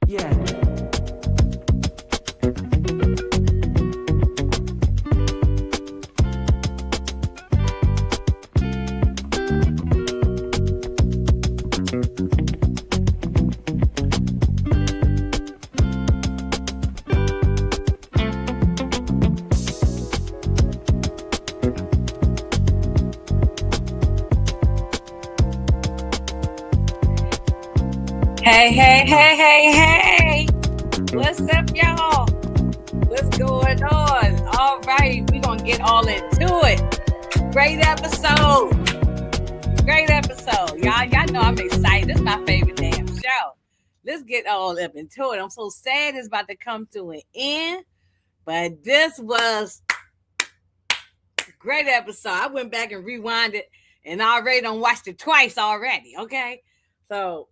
Yeah. Hey. What's up, y'all? What's going on? All right, we're going to get all into it. Great episode. Y'all know I'm excited. This is my favorite damn show. Let's get all up into it. I'm so sad it's about to come to an end, but this was a great episode. I went back and rewound it and I already done watched it twice already, okay? So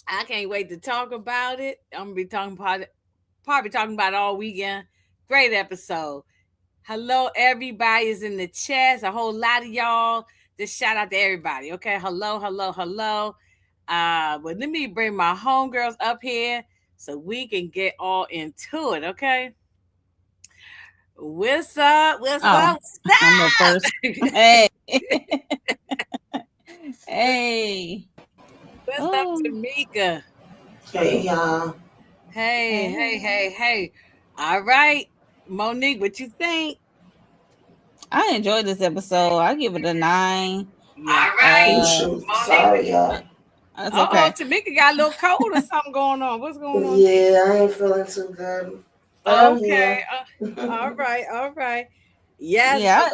I can't wait to talk about it. I'm gonna be talking about it, probably talking about it all weekend. Great episode. Hello, everybody is in the chat. A whole lot of y'all. Just shout out to everybody. Okay. Hello. But let me bring my homegirls up here so we can get all into it. Okay. What's up? I'm the first. Hey. Hey. What's up, Tamika? Hey, y'all. Hey. All right. Monique, what you think? I enjoyed this episode. I give it a 9. All right. Sorry, y'all. That's okay. Tamika got a little cold or something going on. What's going on? Yeah, I ain't feeling too good. Okay. All right. Yes. Yeah,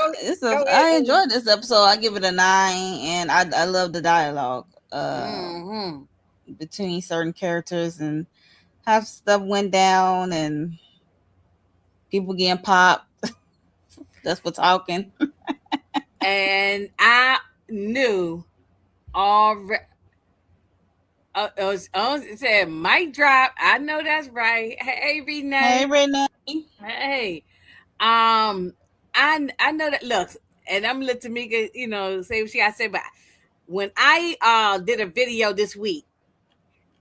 I enjoyed this episode. I give it a 9, and I love the dialogue between certain characters and how stuff went down and people getting popped. That's for talking. And I knew already. It said mic drop. I know that's right. Hey, Renee. Hey. I know that. Look, and I'm gonna let Tamika, say what she got to say. But when I did a video this week,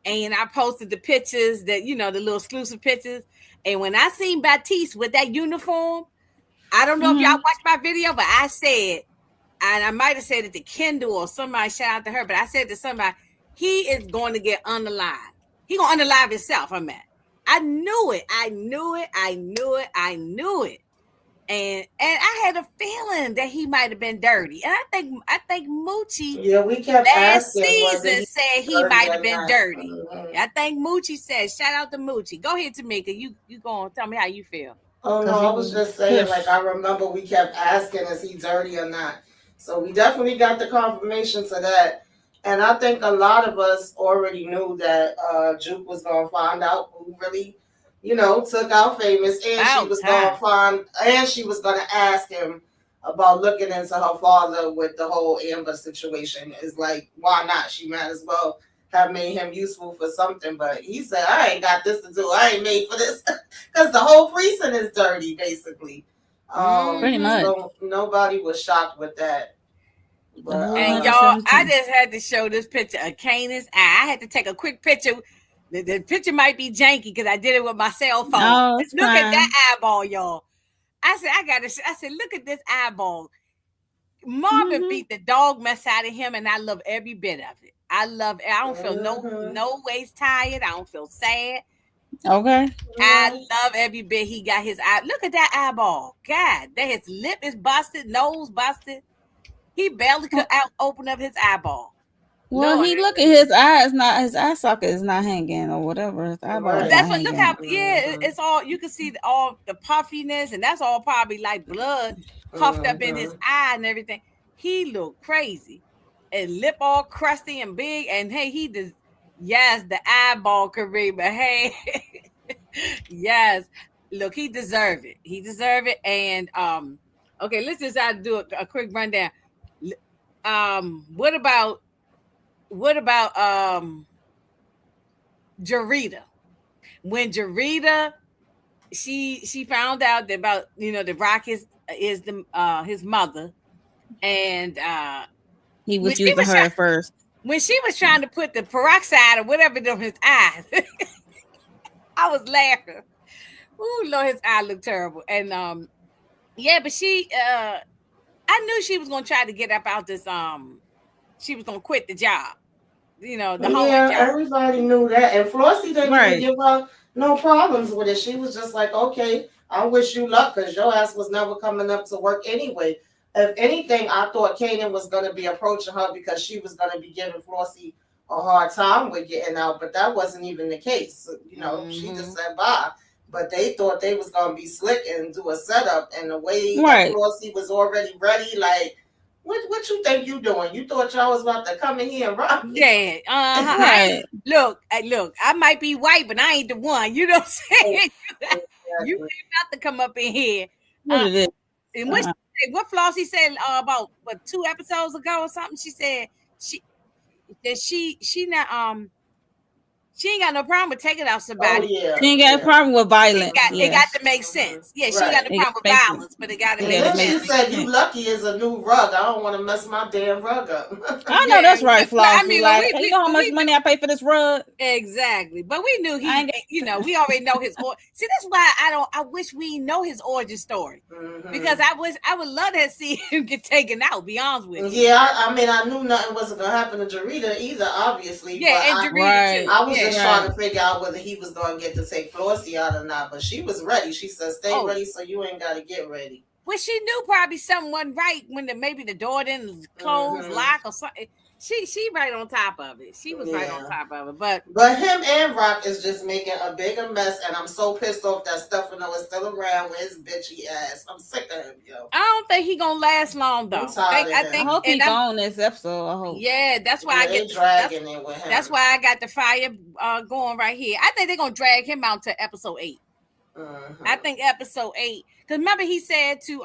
and I posted the pictures that the little exclusive pictures, and when I seen Batiste with that uniform, I don't know if y'all watched my video, but I said, and I might have said it to Kendall or somebody, shout out to her, but I said to somebody, he is going to get unalive. He going to unalive himself, I knew it. And I had a feeling that he might have been dirty. And I think Moochie we kept last asking, season said he might have been dirty. Mm-hmm. I think Moochie said, shout out to Moochie. Go ahead, Tamika. You go on. Tell me how you feel. Oh, no, I was just saying, I remember we kept asking, is he dirty or not? So we definitely got the confirmation to that. And I think a lot of us already knew that Juke was going to find out who really, took out Famous. And she was going to ask him about looking into her father with the whole Amber situation. It's like, why not? She might as well have made him useful for something, but he said, I ain't got this to do. I ain't made for this because the whole precinct is dirty, basically. Pretty much. So nobody was shocked with that. But, and y'all, I just had to show this picture of Kanan's eye. I had to take a quick picture. The picture might be janky because I did it with my cell phone. No, look at that eyeball, y'all. I said, look at this eyeball. Marvin beat the dog mess out of him, and I love every bit of it. I don't feel no ways tired. I don't feel sad. Okay. I love every bit he got his eye. Look at that eyeball. God, his lip is busted, nose busted. He barely could open up his eyeball. Well, he look at his eyes, not his eye socket is not hanging or whatever. His eyeball. That's what. Look how it's all. You can see all the puffiness, and that's all probably like blood puffed up in his eye and everything. He looked crazy, and lip all crusty and big. And hey, the eyeball career, but hey, yes, look, he deserved it. And okay, let's just do a quick rundown. What about Jarita? When Jarita, she found out about the Rock is his mother, and he was using her at first. When she was trying to put the peroxide or whatever in his eyes, I was laughing. Ooh, Lord, his eye looked terrible. And yeah, but I knew she was gonna try to get up out this she was gonna quit the job. The hoeing Yeah, job. everybody knew that. And Flossie didn't even give her no problems with it. She was just like, okay, I wish you luck because your ass was never coming up to work anyway. If anything, I thought Kanan was going to be approaching her because she was going to be giving Flossie a hard time with getting out, but that wasn't even the case. She just said bye. But they thought they was going to be slick and do a setup, and the way that Flossie was already ready, like, what you think you doing? You thought y'all was about to come in here and rob me? Yeah, right. Look, I might be white, but I ain't the one. You know what I'm saying? Exactly. You ain't about to come up in here. And what Flossie said about 2 episodes ago or something? She said she not she ain't got no problem with taking out somebody. Oh, yeah. She ain't got a problem with violence. It got to make sense. Yeah, she got no problem with violence, but it got to make sense. Then she said, "You lucky is a new rug. I don't want to mess my damn rug up." I know that's right, Flossie. I mean, you know how much money I pay for this rug? Exactly, but we knew we already know his. See, that's why I wish we know his origin story because I would love to see him get taken out. Be honest with you. Yeah, I mean, I knew nothing wasn't gonna happen to Jarita either, obviously. Yeah, but and Jarita too. I was just trying to figure out whether he was gonna get to take Flossie out or not. But she was ready. She said, "Stay ready, so you ain't got to get ready." Well, she knew probably something wasn't right when maybe the door didn't close, lock, or something. She right on top of it. She was right on top of it. But him and Rock is just making a bigger mess, and I'm so pissed off that Stefano is still around with his bitchy ass. I'm sick of him, yo. I don't think he gonna last long though. I hope he gone this episode. I hope. Yeah, that's why I dragging it with him. That's why I got the fire going right here. I think they're gonna drag him out to episode 8. I think episode 8, because remember he said to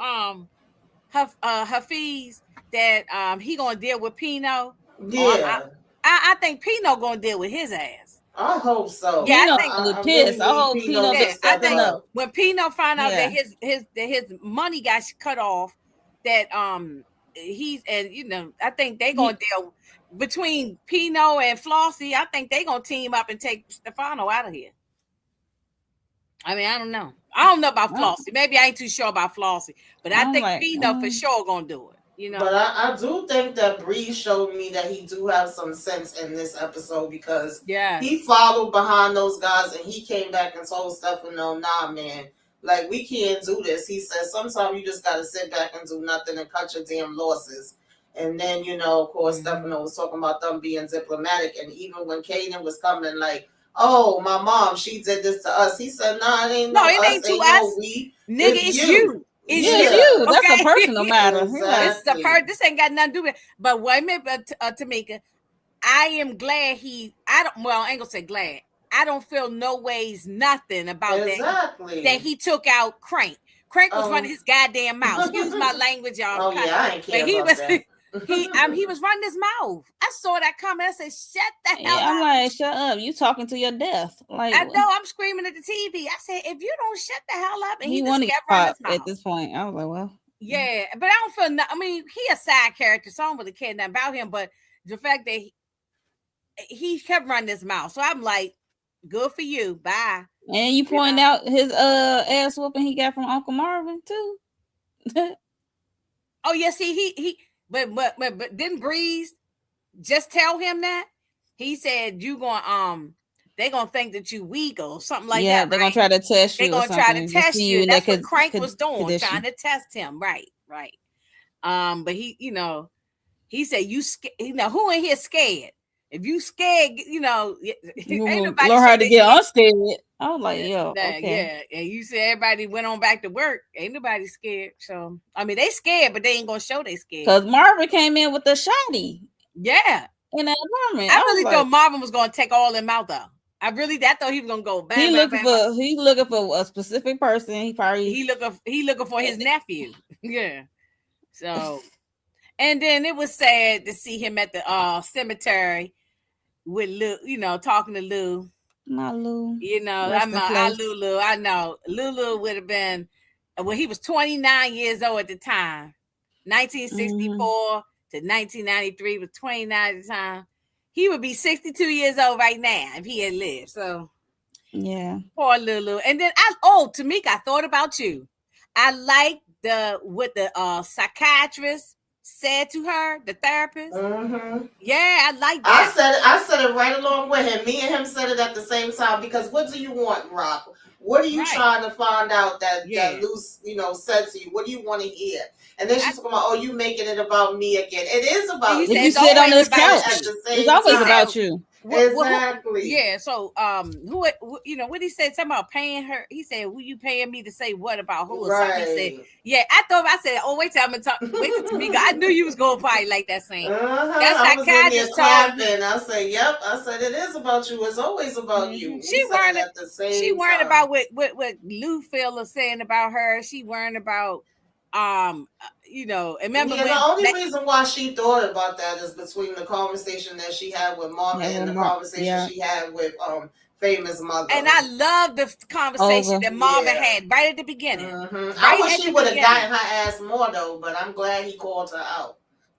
Hafiz that he gonna deal with Pino. Yeah, I think Pino gonna deal with his ass. I hope so. Yeah, I think I'm pissed. I hope Pino I think when Pino found out that his money got cut off, that he's I think they gonna deal between Pino and Flossie. I think they gonna team up and take Stefano out of here. I mean, I don't know. I don't know about Flossie. Maybe I ain't too sure about Flossie, but I think Pino for sure gonna do it. But I do think that Bree showed me that he do have some sense in this episode because he followed behind those guys and he came back and told Stefano, "Nah, man, like we can't do this." He said, "Sometimes you just gotta sit back and do nothing and cut your damn losses." And then, of course, Stefano was talking about them being diplomatic, and even when Kanan was coming, like, "Oh, my mom, she did this to us." He said, "Nah, it ain't it ain't to us, we, nigga, it's you." It's you. That's a personal matter. Exactly. This ain't got nothing to do with it. But wait a minute, Tamika. I am glad I ain't gonna say glad. I don't feel no ways nothing about that he took out Crank. Crank was running his goddamn mouth. Excuse my language, y'all. I ain't care about that. He was running his mouth. I saw that comment. I said, "Shut the hell up!" I'm like, "Shut up! You talking to your death?" Like, I know. I'm screaming at the TV. I said, "If you don't shut the hell up," and he just kept running his mouth. At this point, I was like, "Well, yeah," but I don't feel. I mean, he a side character, so I don't really care nothing about him. But the fact that he kept running his mouth, so I'm like, "Good for you, bye." And you point out his ass whooping he got from Uncle Marvin too. Oh yeah, see he. But didn't Breeze just tell him that? He said you going they gonna think that you weak or something like that. Yeah, they're gonna try to test you. They're gonna try to test you. That's what Crank was doing, trying to test him. Right. But he, he said you who in here scared? If you scared, ain't nobody learn how to get unscared. I was like, okay. And you said everybody went on back to work. Ain't nobody scared. So I mean, they scared, but they ain't gonna show they scared. Because Marvin came in with the shotty. Yeah. In that apartment. I really thought Marvin was gonna take all them out though. I thought he was gonna go back. He looking for a specific person. He looking for his nephew. Yeah. So, and then it was sad to see him at the cemetery with Lou, talking to Lou. My Lou. Lulu. I know. Lulu would have been he was 29 years old at the time. 1964 to 1993 was 29 at the time. He would be 62 years old right now if he had lived. So Yeah. Poor Lulu. And then Tamika, I thought about you. I like what the psychiatrist said to her, the therapist. Mm-hmm. Yeah, I like that. I said it right along with him. Me and him said it at the same time because what do you want, Rob? What are you trying to find out that Luce, said to you? What do you want to hear? And then she's talking about, oh, you making it about me again. It is about you. If you sit on this couch, it's always about you. Exactly. Yeah. So, what he said something about paying her. He said, "Who you paying me to say what about who?" Or something. He said, "Yeah." I said, "Oh, wait till I'm gonna talk. Wait till Tamika." I knew you was gonna probably like that scene. That's I was in there clapping. I said, "Yep." I said, "It is about you. It's always about you." She worried at the same. She worried about what Lou Phil was saying about her. She worried about remember the only reason why she thought about that is between the conversation that she had with Marvin and the conversation she had with Famous Mother. And I love the conversation that Marvin had right at the beginning. Right, I wish he would have gotten her ass more though, but I'm glad he called her out.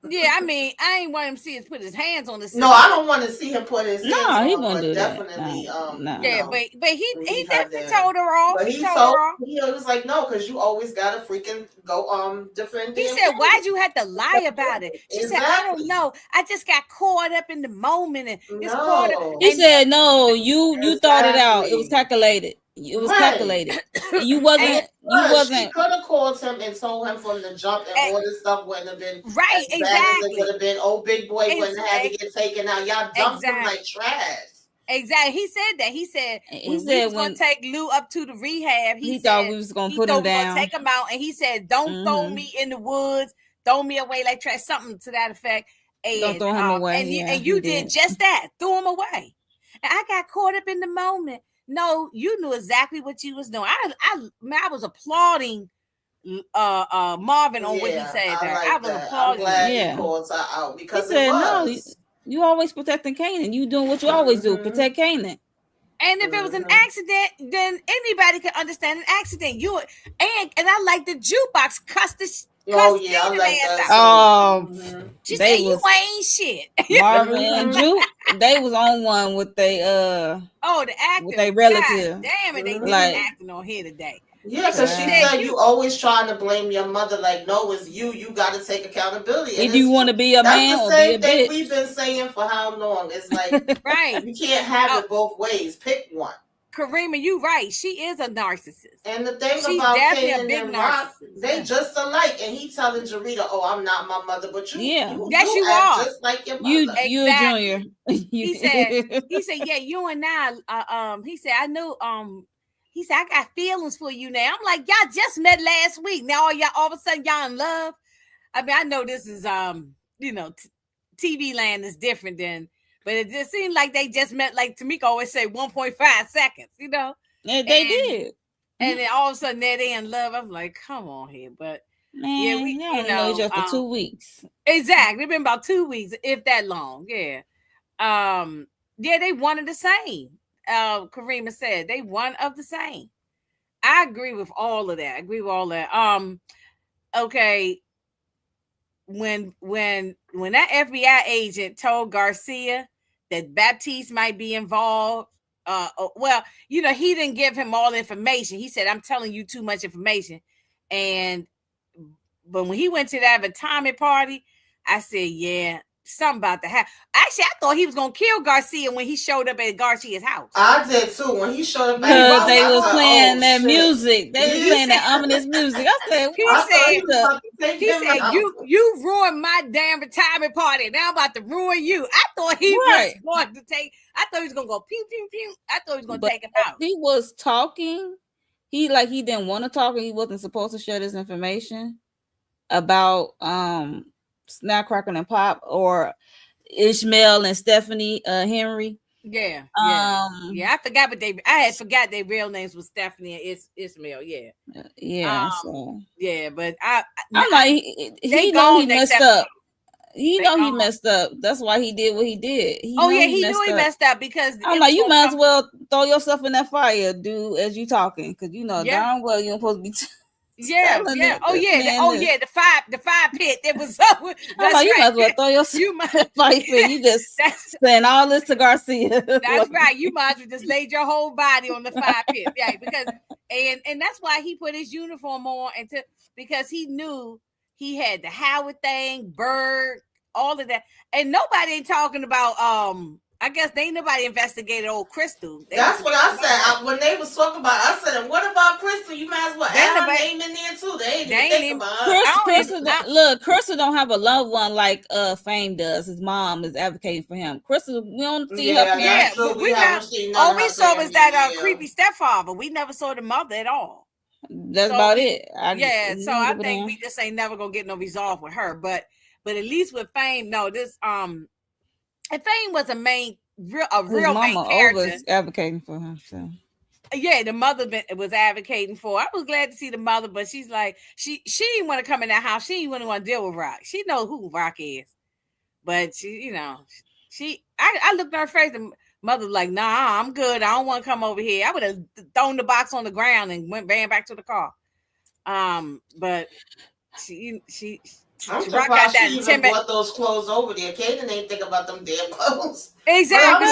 Yeah, I mean, I ain't want him to see him put his hands on the system. No, I don't want to see him put his hands on. He won't do definitely, that. No. Yeah, but he definitely told her off. But he told her off. He was like, no, because you always gotta freaking go defend. He said, why'd you have to lie about it? She said, I don't know. I just got caught up in the moment and it's caught up. He said, no, you thought it out. It was calculated. It was calculated. You wasn't. She could have called him and told him from the jump, and all this stuff wouldn't have been right. As bad as it would have been. Oh, big boy wouldn't have had to get taken out. Y'all dumped him like trash. Exactly. He said that. He said we was gonna take Lou up to the rehab. He thought we was gonna put him down. Take him out, and he said, "Don't throw me in the woods. Throw me away like trash." Something to that effect. And, don't throw him away. And you did just that. Threw him away. And I got caught up in the moment. No, you knew exactly what you was doing. I was applauding Marvin on what he said. I was applauding. I'm glad he called her out because he said, no, you always protecting Kanan. You doing what you always do, protect Kanan. And if it was an accident, then anybody could understand an accident. And I like the jukebox cussed the. Oh yeah, I like that. She said you ain't shit. Marvin and Juke, they was on one with they the actor with their relative. God damn it, they did acting on here today. Yeah, because she said you always trying to blame your mother. Like, no, it's you. You got to take accountability. If you want to be a man or be a bitch. That's the same thing we've been saying for how long? It's like, right. You can't have it both ways. Pick one. Karima, you right. She is a narcissist. And the thing about Kanan and Rock, they just alike. And he telling Jarita, "Oh, I'm not my mother, but you are just like your mother. You a junior." He said, yeah, you and I. He said, I know. He said, I got feelings for you now. I'm like, y'all just met last week. Now all of a sudden y'all in love. I mean, I know this is TV land is different than. But it just seemed like they just met, like Tamika always say, 1.5 seconds, Yeah, they did. And then all of a sudden they in love. I'm like, come on here. But man, we know each other for 2 weeks. Exactly. It's been about 2 weeks, if that long. Yeah. Yeah, they one of the same. Karima said they one of the same. I agree with all of that. Okay. When that FBI agent told Garcia that Baptiste might be involved, he didn't give him all the information. He said, I'm telling you too much information. But when he went to that retirement party, I said, yeah, something about to happen. Actually, I thought he was gonna kill Garcia when he showed up at Garcia's house. I did too. When he showed up, because they was playing that music. They was playing that ominous music. I said, he said, you ruined my damn retirement party. Now I'm about to ruin you. I thought he was going to take. I thought he was gonna go pew pew pew. I thought he was gonna take him out. He was talking. He didn't want to talk, and he wasn't supposed to share this information about Snapcracker and Pop or Ishmael and Stephanie Henry. Yeah. I forgot I had forgot their real names was Stephanie and Ishmael. But I'm like, he know he messed up. He messed up. That's why he did what he did. He knew he messed up because I'm like, you might as well throw yourself in that fire, dude, as you talking, because darn well you don't supposed to be. Yeah, yeah. Oh yeah, the fire pit. It was that's like, you right. might as well throw yourself you might, fight pit. You just saying all this to Garcia. That's right. You might as well just laid your whole body on the fire pit. Yeah, because and that's why he put his uniform on because he knew he had the Howard thing, Bird, all of that. And nobody ain't talking about I guess they ain't nobody investigated old Crystal. That's what I said. When they was talking about, I said, "What about Crystal? You might as well add her name in there too." They ain't even think about her. Crystal don't have a loved one like Fame does. His mom is advocating for him. Crystal, we don't see her. Yeah, but we haven't seen all we saw was that creepy stepfather. We never saw the mother at all. That's about it. So I think we just ain't never gonna get no resolve with her. But at least with Fame, no, this and Fame was a real main character. Was advocating for him. So yeah, the mother was advocating for. I was glad to see the mother, but she's like she didn't want to come in that house. She didn't want to deal with Rock. She know who Rock is, but I looked at her face. The mother was like, "Nah, I'm good. I don't want to come over here." I would have thrown the box on the ground and ran back to the car. But she I'm surprised she even brought those clothes over there. Kanan ain't think about them damn clothes. Exactly.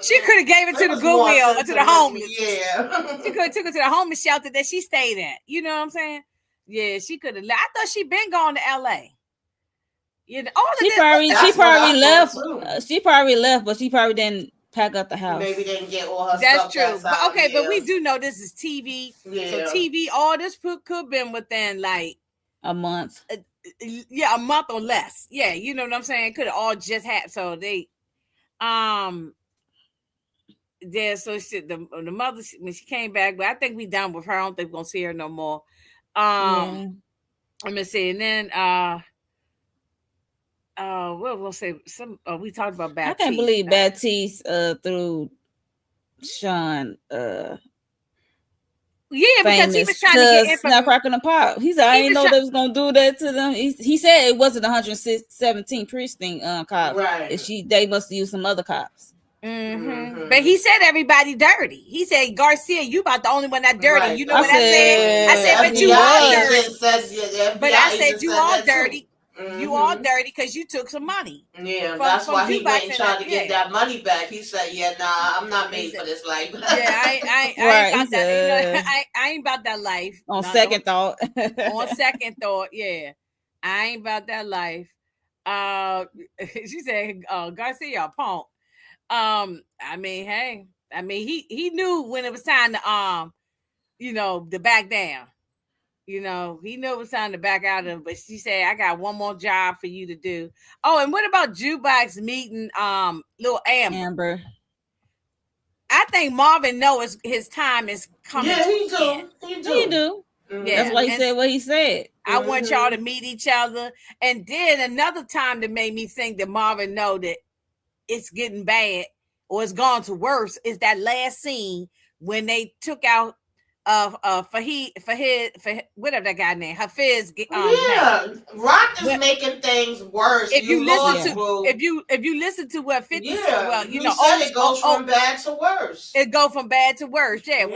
She could have gave it to the Goodwill or to the homeless. Yeah. She could have took it to the homeless shelter that she stayed at. You know what I'm saying? Yeah, she could have. I thought she'd been gone to LA. You know, she probably left. She probably left, but she probably didn't pack up the house. Maybe didn't get all her stuff. That's true. But we do know this is TV. Yeah. So TV, all this could have been within like a month. A month or less. Yeah, you know what I'm saying? Could have all just happened. So they so the mother when she came back, but I think we done with her. I don't think we're gonna see her no more. Let me see, and then we'll say some we talked about Baptiste. I can't believe Baptiste through Sean yeah, because he was trying to get info. Snap, Crackle, and Pop. He said, I didn't know they was going to do that to them. He said it wasn't 117 precinct cops. Right. They must use some other cops. Mm-hmm. But he said everybody dirty. He said, Garcia, you about the only one that dirty. Right. You know what I said? I said, but you all dirty. But I said, you all dirty. Mm-hmm. You all dirty because you took some money. Yeah, that's why he went and tried to get that money back. He said, "Yeah, nah, I'm not made for this life." Yeah, I ain't about that. I ain't about that life. On second thought, yeah, I ain't about that life. She said, "Garcia, punk." I mean, hey, he knew when it was time to to back down. You know, he knew it was time to back out of it, but she said, I got one more job for you to do. Oh, and what about Jukebox meeting little Amber? I think Marvin knows his time is coming. Yeah, he do. Mm-hmm. Yeah, that's why he said what he said. I want y'all to meet each other. And then another time that made me think that Marvin know that it's getting bad or it's gone to worse is that last scene when they took out for whatever that guy name, Hafiz. Rock is making things worse. If you listen to what 50 said, well, you know, it goes from bad to worse. It go from bad to worse. Yeah.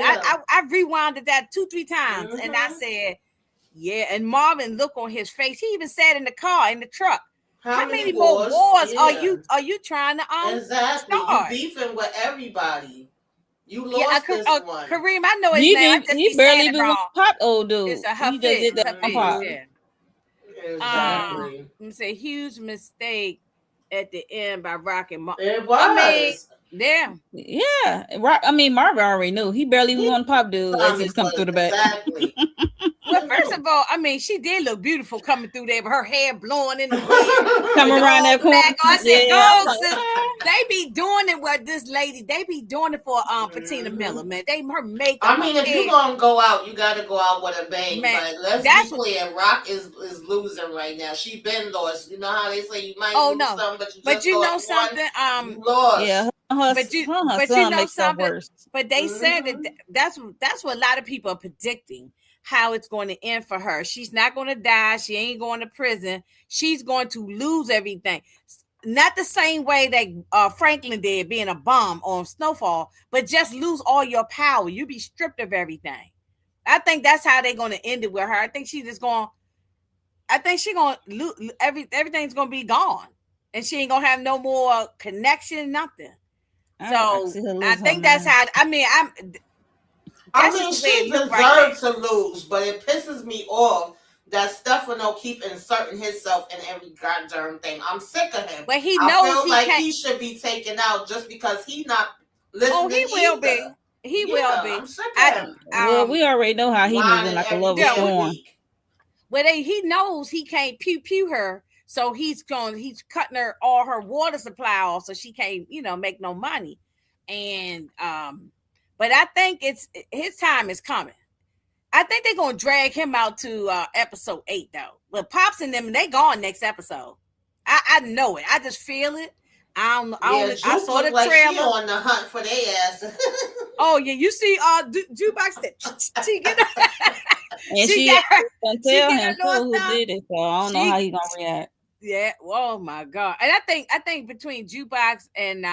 I rewinded that 2-3 times, and I said, yeah. And Marvin look on his face. He even said in the car, in the truck, how many more wars are you trying to exactly start? You beefing with everybody. You lost this one. Kareem, I know his name. He barely even Pop old dude. It's a Hafiz. He just did that Pop. Yeah. Exactly. It's a huge mistake at the end by Rock and Marvin. It was. Yeah. Rock. I mean, Marvin already knew. He barely even won Pop dude as he's come through the back. Exactly. Well, first of all, I mean, she did look beautiful coming through there, but her hair blowing in the wind. Coming around that corner. I said, they be doing it with this lady. They be doing it for Patina Miller, man. Her makeup. I mean, if you're going to go out, you got to go out with a bang. Man, but let's be clear. Rock is losing right now. She been lost. You know how they say you might lose something, but you know something? You lost. Yeah. But you know something? But they said that that's what a lot of people are predicting. How it's going to end for her. She's not going to die. She ain't going to prison. She's going to lose everything. Not the same way that Franklin did, being a bum on Snowfall, but just lose all your power. You be stripped of everything. I think that's how they're going to end it with her. I think she's just going. I think she's going to lose everything's going to be gone, and she ain't going to have no more connection, nothing. So I think that's how. I mean, she deserves to lose, but it pisses me off that Stefano keep inserting himself in every goddamn thing. I'm sick of him. But he knows he should be taken out just because he not listening. Oh, he will either. be. He will be. I'm sick of him. Well, we already know how he moving like a love storm. But he knows he can't pew her, so he's cutting her all her water supply off, so she can't make no money. And but I think his time is coming. I think they're gonna drag him out to episode 8 though. But Pops and them, they gone next episode. I know it. I just feel it. I saw the like trailer. She on the hunt for their ass. Oh yeah, you see, Jukebox she get and she can tell him who did it, so I don't know how he gonna react. Yeah. Oh my god. And I think between Jukebox and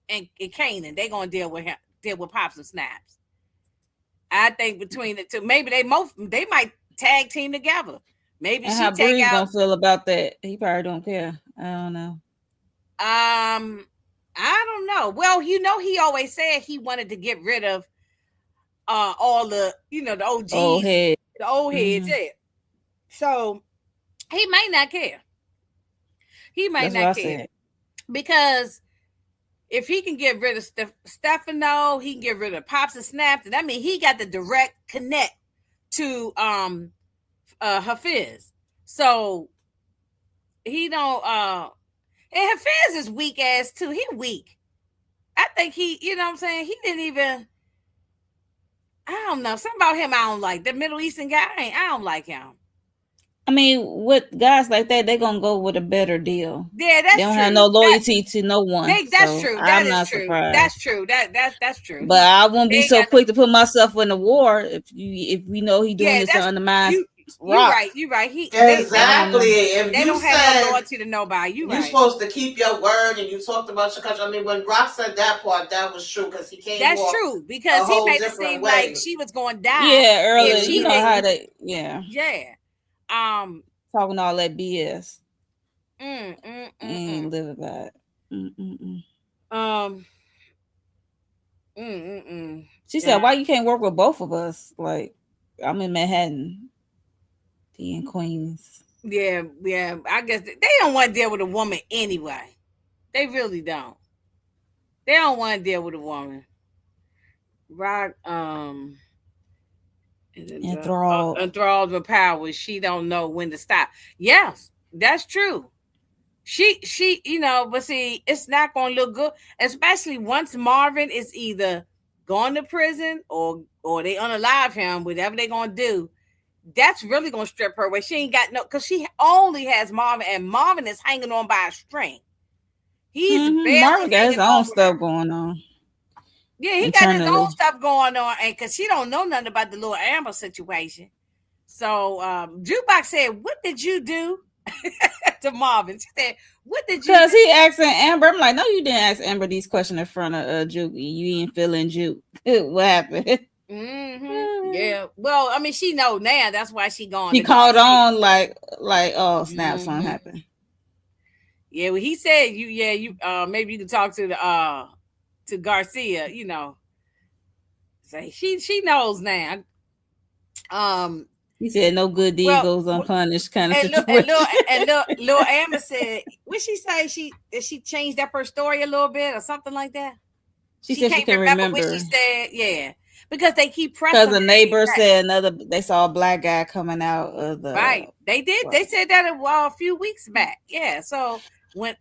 Kanan, they gonna deal with Pops and Snaps. I think between the two, maybe they might tag team together. Maybe and how Bree's gonna feel about that? He probably don't care. I don't know. I don't know. Well, he always said he wanted to get rid of all the the OGs, the old heads. Yeah. So he might not care. He might not care because if he can get rid of Stefano, he can get rid of Pops and Snaps, and I mean he got the direct connect to Hafiz. So he don't and Hafiz is weak ass too. He weak. I think he, what I'm saying? He didn't even, I don't know. Something about him I don't like. The Middle Eastern guy, I don't like him. I mean, with guys like that, they're gonna go with a better deal. Yeah, that's true. They don't have no loyalty to no one. That's true. I'm not surprised. That's true. That's true. But I won't be so quick to put myself in the war if we know he's doing this to undermine. You're right. Exactly. They don't have no loyalty to nobody. You're supposed to keep your word, and you talked about your country. I mean, when Rock said that part, that was true because he came. That's true because he made it seem like she was going to die. Yeah, earlier. You know how they. Yeah. Yeah. Talking all that BS. Ain't live about it. She said, "Why you can't work with both of us? Like, I'm in Manhattan, he in Queens." Yeah. I guess they don't want to deal with a woman anyway. They really don't. They don't want to deal with a woman. Rock. Enthralled with power. She don't know when to stop. Yes, that's true. She, but see, it's not going to look good, especially once Marvin is either going to prison or they unalive him, whatever they're going to do. That's really going to strip her away. She ain't got because she only has Marvin, and Marvin is hanging on by a string. He's Marvin got his own stuff going on. Yeah, he got his own stuff going on, and because she don't know nothing about the little Amber situation. So Jukebox said, "What did you do?" to Marvin. She said, "What did you?" Because he asking Amber. I'm like, no, you didn't ask Amber these questions in front of Juke. You ain't feeling Juke. What happened? Yeah. Well, I mean, she know now. That's why she gone. He called on like, oh snap, something happened. Yeah. Well, he said you maybe you can talk to the to Garcia. Say she knows now. He said no good deed goes unpunished kind of situation. And Lil Amber said, what she say? She changed up her story a little bit or something like that? She said she can remember what she said. Yeah. Because they keep pressing. Because a neighbor said they saw a black guy coming out of the right. They did. They said that a few weeks back. Yeah. So when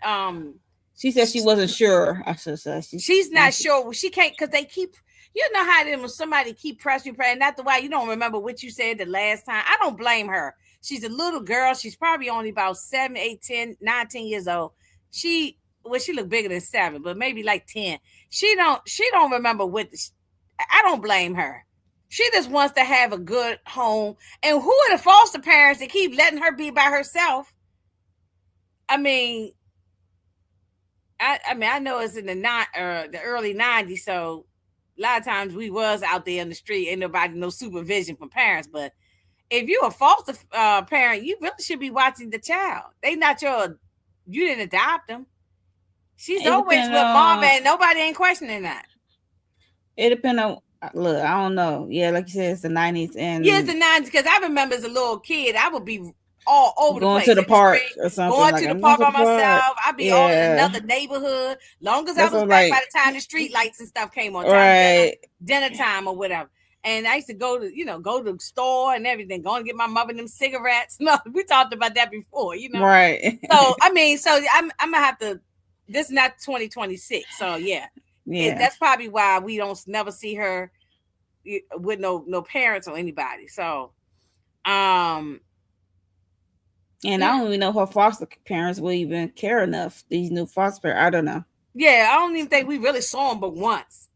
she said she wasn't sure. I should say she's not sure. She can't because they keep. You know how when somebody keep pressing, not the way you don't remember what you said the last time. I don't blame her. She's a little girl. She's probably only about 7, 8, 10, 19 years old. She look bigger than 7, but maybe like 10. She don't remember what. I don't blame her. She just wants to have a good home. And who are the foster parents that keep letting her be by herself? I mean, I know it's in the early 90s, so a lot of times we was out there in the street, ain't nobody, no supervision from parents. But if you're a foster parent, you really should be watching the child. They not you didn't adopt them. She's always with mom, and nobody ain't questioning that. It depends on. Look, I don't know. Yeah, like you said, it's the 90s, and it's the 90s. Because I remember as a little kid, I would be all over going the place. To the park or something. Going to the park by myself. I'd be all in another neighborhood. Long as I was back by the time the street lights and stuff came on time. Right. Dinner time or whatever. And I used to go to the store and everything, go and get my mother them cigarettes. No, we talked about that before, Right. So I'm gonna have to. This is not 2026, so yeah. That's probably why we don't never see her with no parents or anybody. So, and I don't even know if her foster parents will even care enough. These new foster parents, I don't know. Yeah, I don't even think we really saw them but once.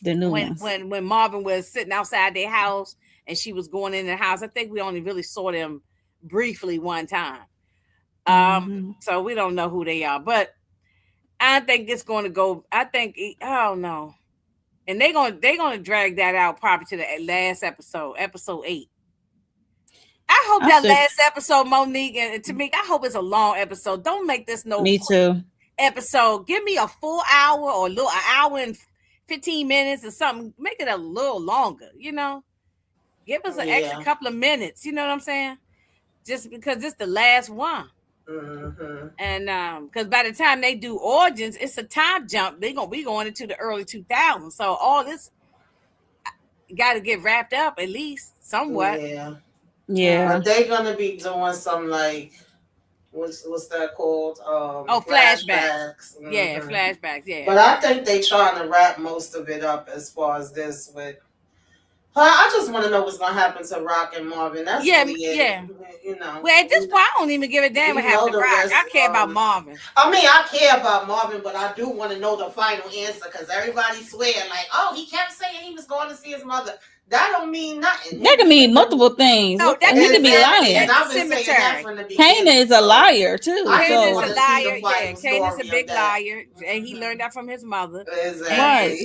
The new ones. When Marvin was sitting outside their house and she was going in the house, I think we only really saw them briefly one time. So we don't know who they are, but I think it's going to go. I don't know, and they're gonna drag that out probably to the last episode 8. I hope last episode, Monique and Tamika, I hope it's a long episode. Don't make this Me too. Episode. Give me a full hour or an hour and 15 minutes or something. Make it a little longer. Give us an extra couple of minutes. You know what I'm saying? Just because it's the last one. Mm-hmm. And because by the time they do Origins, it's a time jump. They're gonna be going into the early 2000s. So all this got to get wrapped up at least somewhat. Yeah. Are they gonna be doing some like what's that called? Flashbacks. Mm-hmm. Yeah, flashbacks. Yeah. But I think they trying to wrap most of it up as far as this with. I just want to know what's gonna happen to Rock and Marvin. That's really it. Well, at this point, I don't even give a damn what happened to Rock. I care about Marvin. I mean, I care about Marvin, but I do want to know the final answer because everybody swear like, oh, he kept saying he was going to see his mother. That don't mean nothing. That can mean multiple things. No, that he could be lying. And I've been saying that from the beginning. Kanan is a liar too. Kanan is a liar. Yeah, Kanan's a big liar, and he learned that from his mother. Exactly. Right.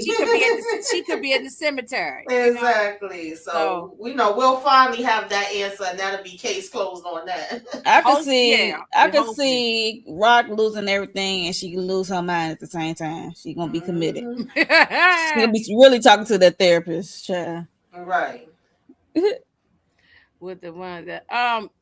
She could be in the cemetery. Exactly. So we'll finally have that answer, and that'll be case closed on that. I could see Rock losing everything, and she can lose her mind at the same time. She's gonna be committed. She's gonna be really talking to that therapist, child. Right. With the one that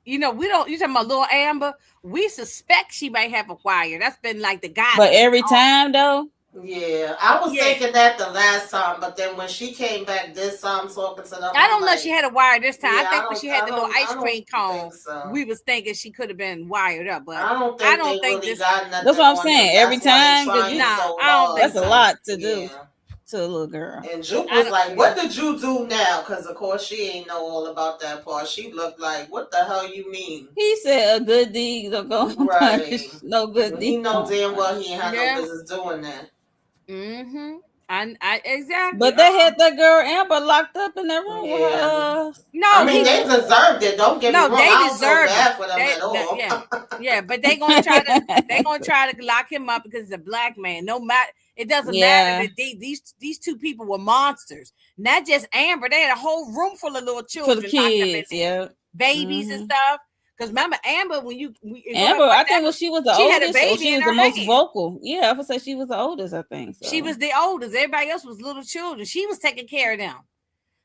you talking about little Amber, we suspect she might have a wire. That's been like the guy. But every time though. Yeah, I was thinking that the last time, but then when she came back this time talking to them, I don't know if she had a wire this time. I think when she had the little ice cream cone, we was thinking she could have been wired up, but I don't think really this. That's what I'm saying. Every time, that's a lot to do. To a little girl. And Juke was like, what did you do now? Because of course she ain't know all about that part. She looked like, what the hell you mean? He said a good deed don't go unpunished. No good deed. He know damn well he ain't had no business doing that. Mm-hmm. I exactly. But they had that girl Amber locked up in that room. No, I mean they deserved it. Don't get me wrong. They deserve it. For them at all. Yeah, but they gonna try to lock him up because he's a black man. No matter. It doesn't matter that these two people were monsters. Not just Amber. They had a whole room full of little children. For the kids, babies and stuff. Because remember, Amber, I think when she was the oldest, had a baby she was the most vocal. Yeah, I would say she was the oldest, I think. So. She was the oldest. Everybody else was little children. She was taking care of them.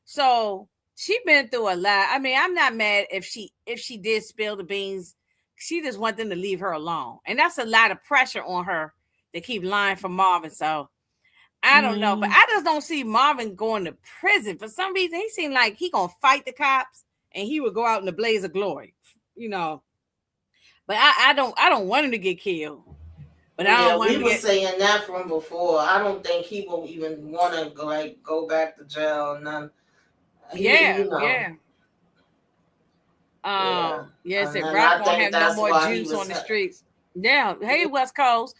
So she been through a lot. I mean, I'm not mad if she did spill the beans. She just want them to leave her alone. And that's a lot of pressure on her. They keep lying for Marvin, so I don't know. But I just don't see Marvin going to prison. For some reason, he seemed like he gonna fight the cops and he would go out in a blaze of glory, But I don't want him to get killed. But I don't want him to get... saying that from before. I don't think he will even want to go back to jail. None. Yeah. Yes, Rock won't have no more juice on the streets. Yeah. Hey, West Coast.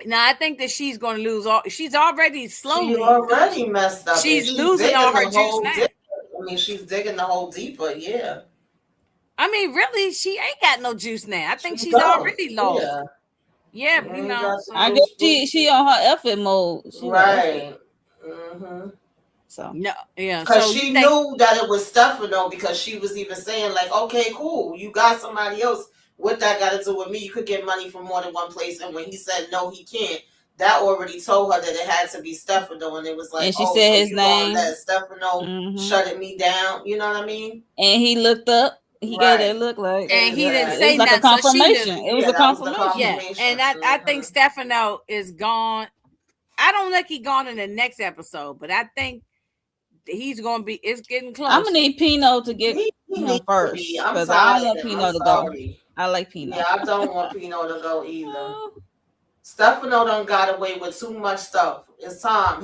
Now I think that she's going to lose all. She's already slowly. She already messed up. She's losing all her juice now. I mean, she's digging the hole deeper. Yeah. I mean, really, she ain't got no juice now. I think she's already lost. Yeah, I guess she on her effort mode. Right. Mm-hmm. So no, yeah. Because So she knew that it was Stefano, because she was even saying like, okay, cool, you got somebody else. What that got to do with me? You could get money from more than one place. And when he said no, he can't, that already told her that it had to be Stefano. And it was like, and she oh, said so his you gonna name. let Stefano shutting me down? You know what I mean? And he looked up. He gave that look like, and he didn't it was say like a nothing, so she knew. confirmation. It was Yeah, a that was the confirmation. Yeah, confirmation. and I think Stefano is gone. I don't think he gone in the next episode, but I think he's gonna be. It's getting close. I'm gonna need Pino to get he him first I'm because I tired don't of want him. Pino I'm to go. sorry. I like Pino. Yeah, I don't want Pino to go either. Stefano done got away with too much stuff. His time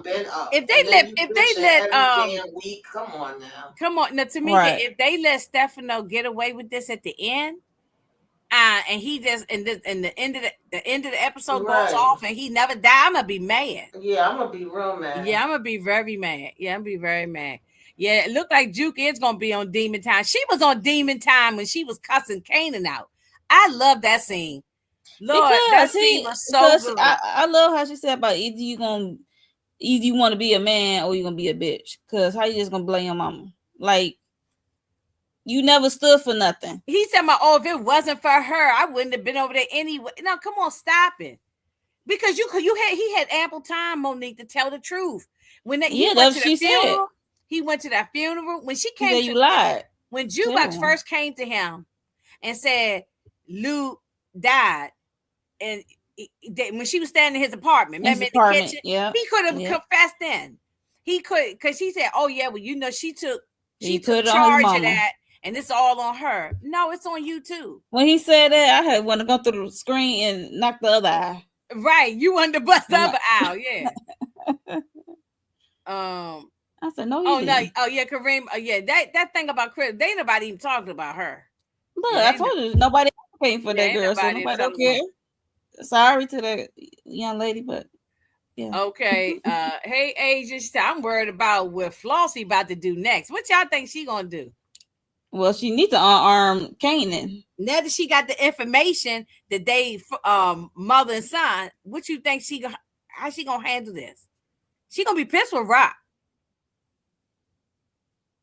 been up. If they let every damn week, come on now. Tamika, right. If they let Stefano get away with this at the end, and he just and the end of the episode goes off and he never died, I'm gonna be mad. Yeah, I'm gonna be real mad. Yeah, I'm gonna be very mad. Yeah, I'm gonna be very mad. Yeah, it looked like Juke is gonna be on Demon Time. She was on Demon Time when she was cussing Kanan out. I love that scene. Lord, that scene was so good. I love how she said about either you want to be a man or you gonna be a bitch. Cause how you just gonna blame your mama? Like, you never stood for nothing. He said, if it wasn't for her, I wouldn't have been over there anyway. No, come on, stop it. Because he had ample time, Monique, to tell the truth. When he went to the funeral, he went to that funeral. When she came you lied. When Jukebox first came to him and said Lou died, and when she was standing in his apartment, remember in the kitchen, he could have confessed then. He could, because he said, "Oh yeah, well she took charge of that." And it's all on her. No, it's on you too. When he said that, I had want to go through the screen and knock the other eye. Right, you wanted to bust the other eye, yeah. I said no. Didn't. Oh yeah, Kareem. Yeah, that thing about Chris, they ain't nobody even talking about her. Look, I told you nobody paying for that girl, so nobody don't care. Sorry to that young lady, but yeah. Okay. Hey, Asia, I'm worried about what Flossie about to do next. What y'all think she gonna do? Well, she needs to unarm Kanan. Now that she got the information that they mother and son, what you think how she gonna handle this? She gonna be pissed with Rock.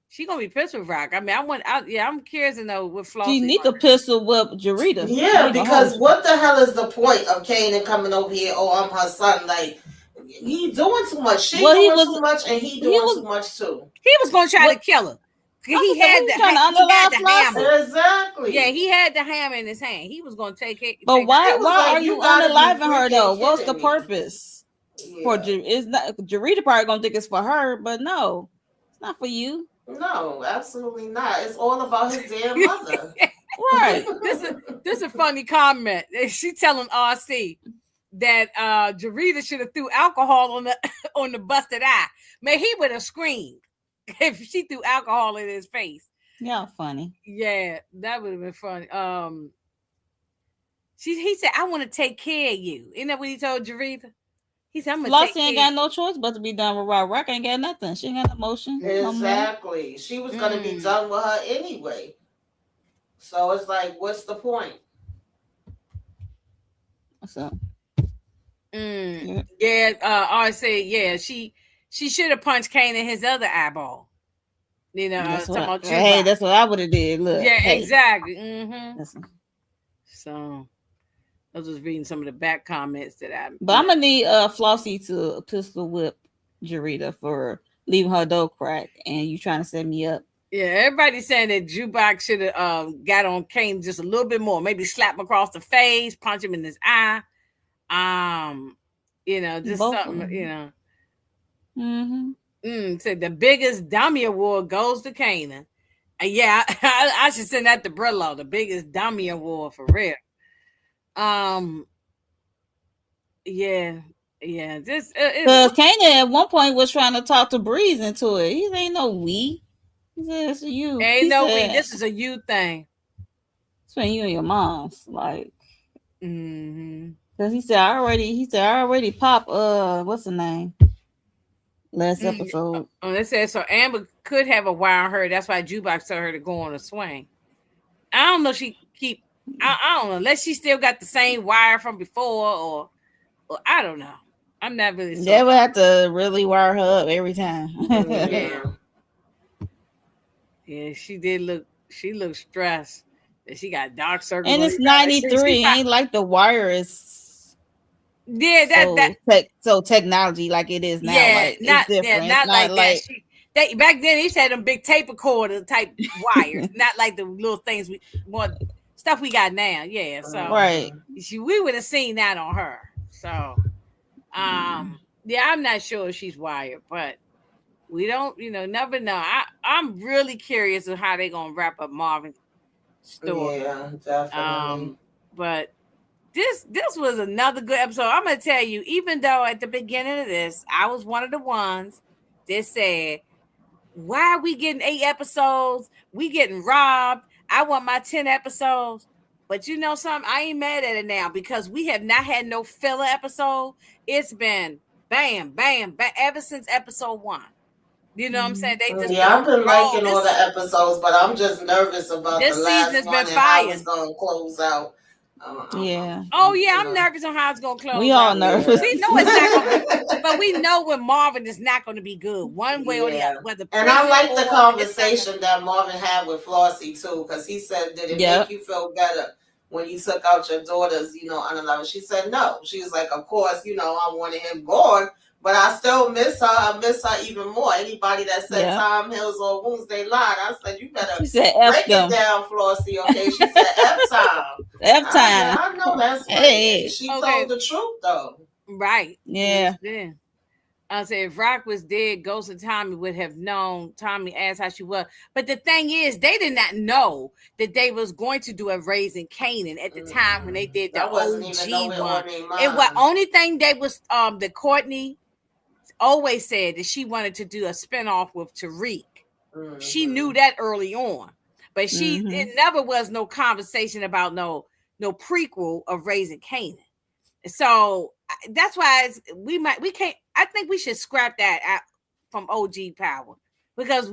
She gonna be pissed with Rock. I mean, I'm curious to know what Flossie. She need to pistol whip Jarita. Yeah, because what the hell is the point of Kanan coming over here? Oh, I'm her son. Like, he doing too much. She doing too much, and he doing too much too. He was gonna try to kill her. He had the hammer. Exactly. Yeah, he had the hammer in his hand. He was going to take it. But why are you unaliving her though? What's the purpose? Yeah. For it's not Jarita probably gonna think it's for her, but no, it's not for you. No, absolutely not. It's all about his damn mother. Right. This is a funny comment. She telling RC that Jarita should have threw alcohol on the busted eye. Man, he would have screamed if she threw alcohol in his face. Yeah, funny. Yeah, that would have been funny. He said, "I want to take care of you." Isn't that what he told Jarita? He said, "I'm gonna Flossie ain't got no choice but to be done with Rock. Rock ain't got nothing. She ain't got no motion. Exactly. No, she was gonna be done with her anyway. So it's like, what's the point? So. Yeah. I say, yeah. She should have punched Kane in his other eyeball. You know, that's what I would have did. Look. Yeah, exactly. Mm-hmm. So I was just reading some of the back comments that I. But I'm gonna need Flossie to pistol whip Jarita for leaving her door crack, and you trying to set me up. Yeah, everybody's saying that Jukebox should have got on Kane just a little bit more. Maybe slap him across the face, punch him in his eye. You know, just both something. You know. Said the biggest dummy award goes to Kanan. Yeah, I should send that to Brillo. The biggest dummy award for real. Yeah. Just because Kanan at one point was trying to talk to Breeze into it. He ain't no we. He said it's you. Ain't no we. This is a you thing. It's between you and your mom's, like. Because he said I already popped what's the name? Last episode. Oh, they said so Amber could have a wire on her. That's why Jukebox told her to go on a swing. I don't know. I don't know unless she still got the same wire from before, or I don't know. I'm not really They sold. would have to really wire her up every time. Yeah. Yeah, she did look. She looked stressed. And she got dark circles And on it's her eyes. '93. Ain't like the wire is Yeah, that so technology like it is now. yeah, Like it's different. It's not not like that. like They back then they had them big tape recorder type wires, not like the little things we more stuff we got now. Yeah, so right. we would have seen that on her. So yeah, I'm not sure if she's wired, but we don't, never know. I'm really curious of how they're gonna wrap up Marvin's story. Yeah, definitely. But this was another good episode. I'm gonna tell you, even though at the beginning of this, I was one of the ones that said, "Why are we getting 8 episodes? We getting robbed. I want my 10 episodes." But you know something? I ain't mad at it now because we have not had no filler episode. It's been bam, bam, bam ever since episode 1. You know what I'm saying? They just been Yeah, I've been raw. liking all the episodes, but I'm just nervous about the This season last has one been and how fire. it's going to close out. Yeah. Oh yeah, I'm nervous on how it's gonna close. We all nervous. We know it's not gonna, but we know when Marvin is not going to be good one way or the other. Whether and I like the conversation that Marvin had with Flossie too, because he said, "Did it make you feel better when you took out your daughters, unallowed?" She said, "No." She was like, "Of course, I wanted him gone, but I still miss her. I miss her even more." Anybody that said time heals all wounds, they lied. I said, "You better break it down, Flossie." Okay, she said, "F time." F time. I know that's right. Hey. She told the truth though. Right. Yeah. I said if Rock was dead, Ghost and Tommy would have known. Tommy asked how she was, but the thing is, they did not know that they was going to do a Raising Kanan at the time when they did the OG one. It was only thing they was that Courtney always said that she wanted to do a spinoff with Tariq. She knew that early on, but it never was no conversation about no prequel of Raising Kanan. So that's why we can't. I think we should scrap that out from OG Power because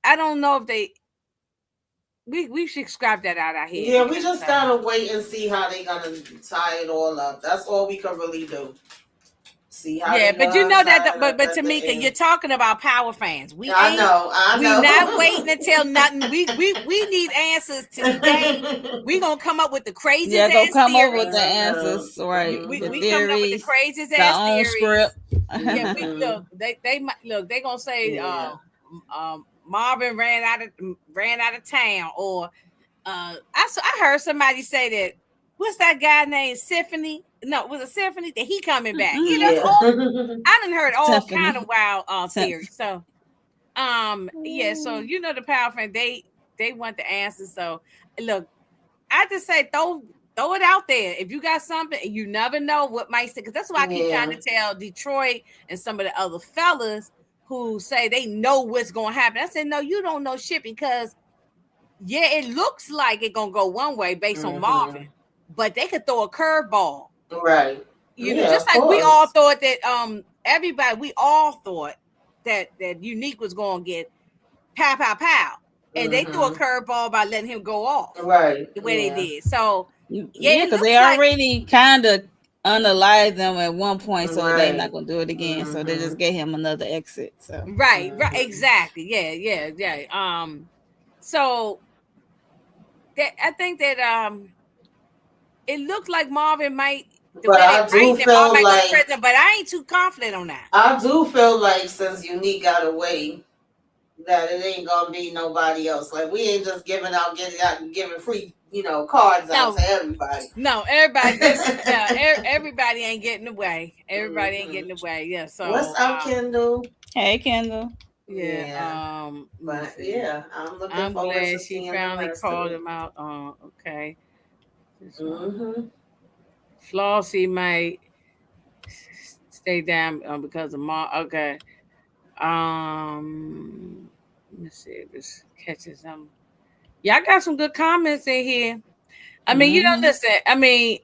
I don't know if we should scrap that out our head. Yeah, we just gotta wait and see how they gonna tie it all up. That's all we can really do. See how but you know that, but Tamika, you're talking about Power fans. I know. We're not waiting until nothing. We need answers today. We gonna come up with the craziest. Yeah, go come up with the answers, right? We coming up with the craziest ass theories. Script. Yeah, they gonna say Marvin ran out of town, or I heard somebody say that. What's that guy named Symphony? No, was it Symphony that he coming back? That's all. I done heard all kind of wild theories. So, so the Power fan, they want the answer. So, look, I just say throw it out there. If you got something, you never know what might stick. Because that's why I keep trying to tell Detroit and some of the other fellas who say they know what's going to happen. I said, no, you don't know shit because it looks like it's gonna go one way based on Marvin. But they could throw a curveball, right? Just like we all thought that we all thought that Unique was going to get pow pow pow, and they threw a curveball by letting him go off, right? The way they did. So because they already kind of unalived them at one point, so they're not going to do it again. So they just gave him another exit. So right, exactly, yeah. So I think that it looked like Marvin might. But I do feel like, but I ain't too confident on that. I do feel like since Unique got away, that it ain't gonna be nobody else. Like we ain't just giving free, cards out to everybody. No, everybody. Everybody ain't getting away. Everybody ain't getting away. Yeah. So what's up, Kendall? Hey, Kendall. Yeah. But I'm looking forward glad to she finally called him out. Okay. Flossie might stay down because of okay. Let me see if this catches them. Y'all got some good comments in here. I mean, listen. I mean,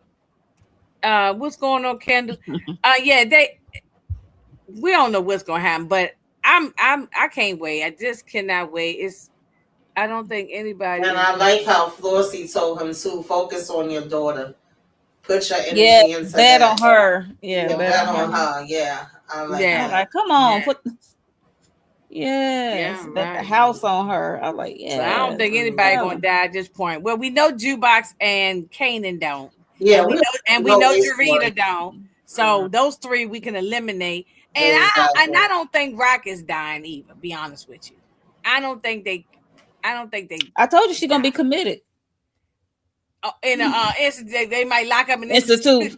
what's going on, Kendall? We don't know what's gonna happen, but I can't wait. I just cannot wait. I don't think anybody. And I like how Flossie told him to focus on your daughter. put your energy into bet that. on her. Yeah, bet on her. Yeah, I like that. I'm like, come on, put. Yes, bet the house on her. I'm like, yeah. So I don't think anybody gonna die at this point. Well, we know Jukebox and Kanan don't. Yeah, and we know Jarita don't. So those three we can eliminate. And I don't think Rock is dying either. Be honest with you, I don't think they. I told you she's gonna be committed. In a institute, they might lock up an institute.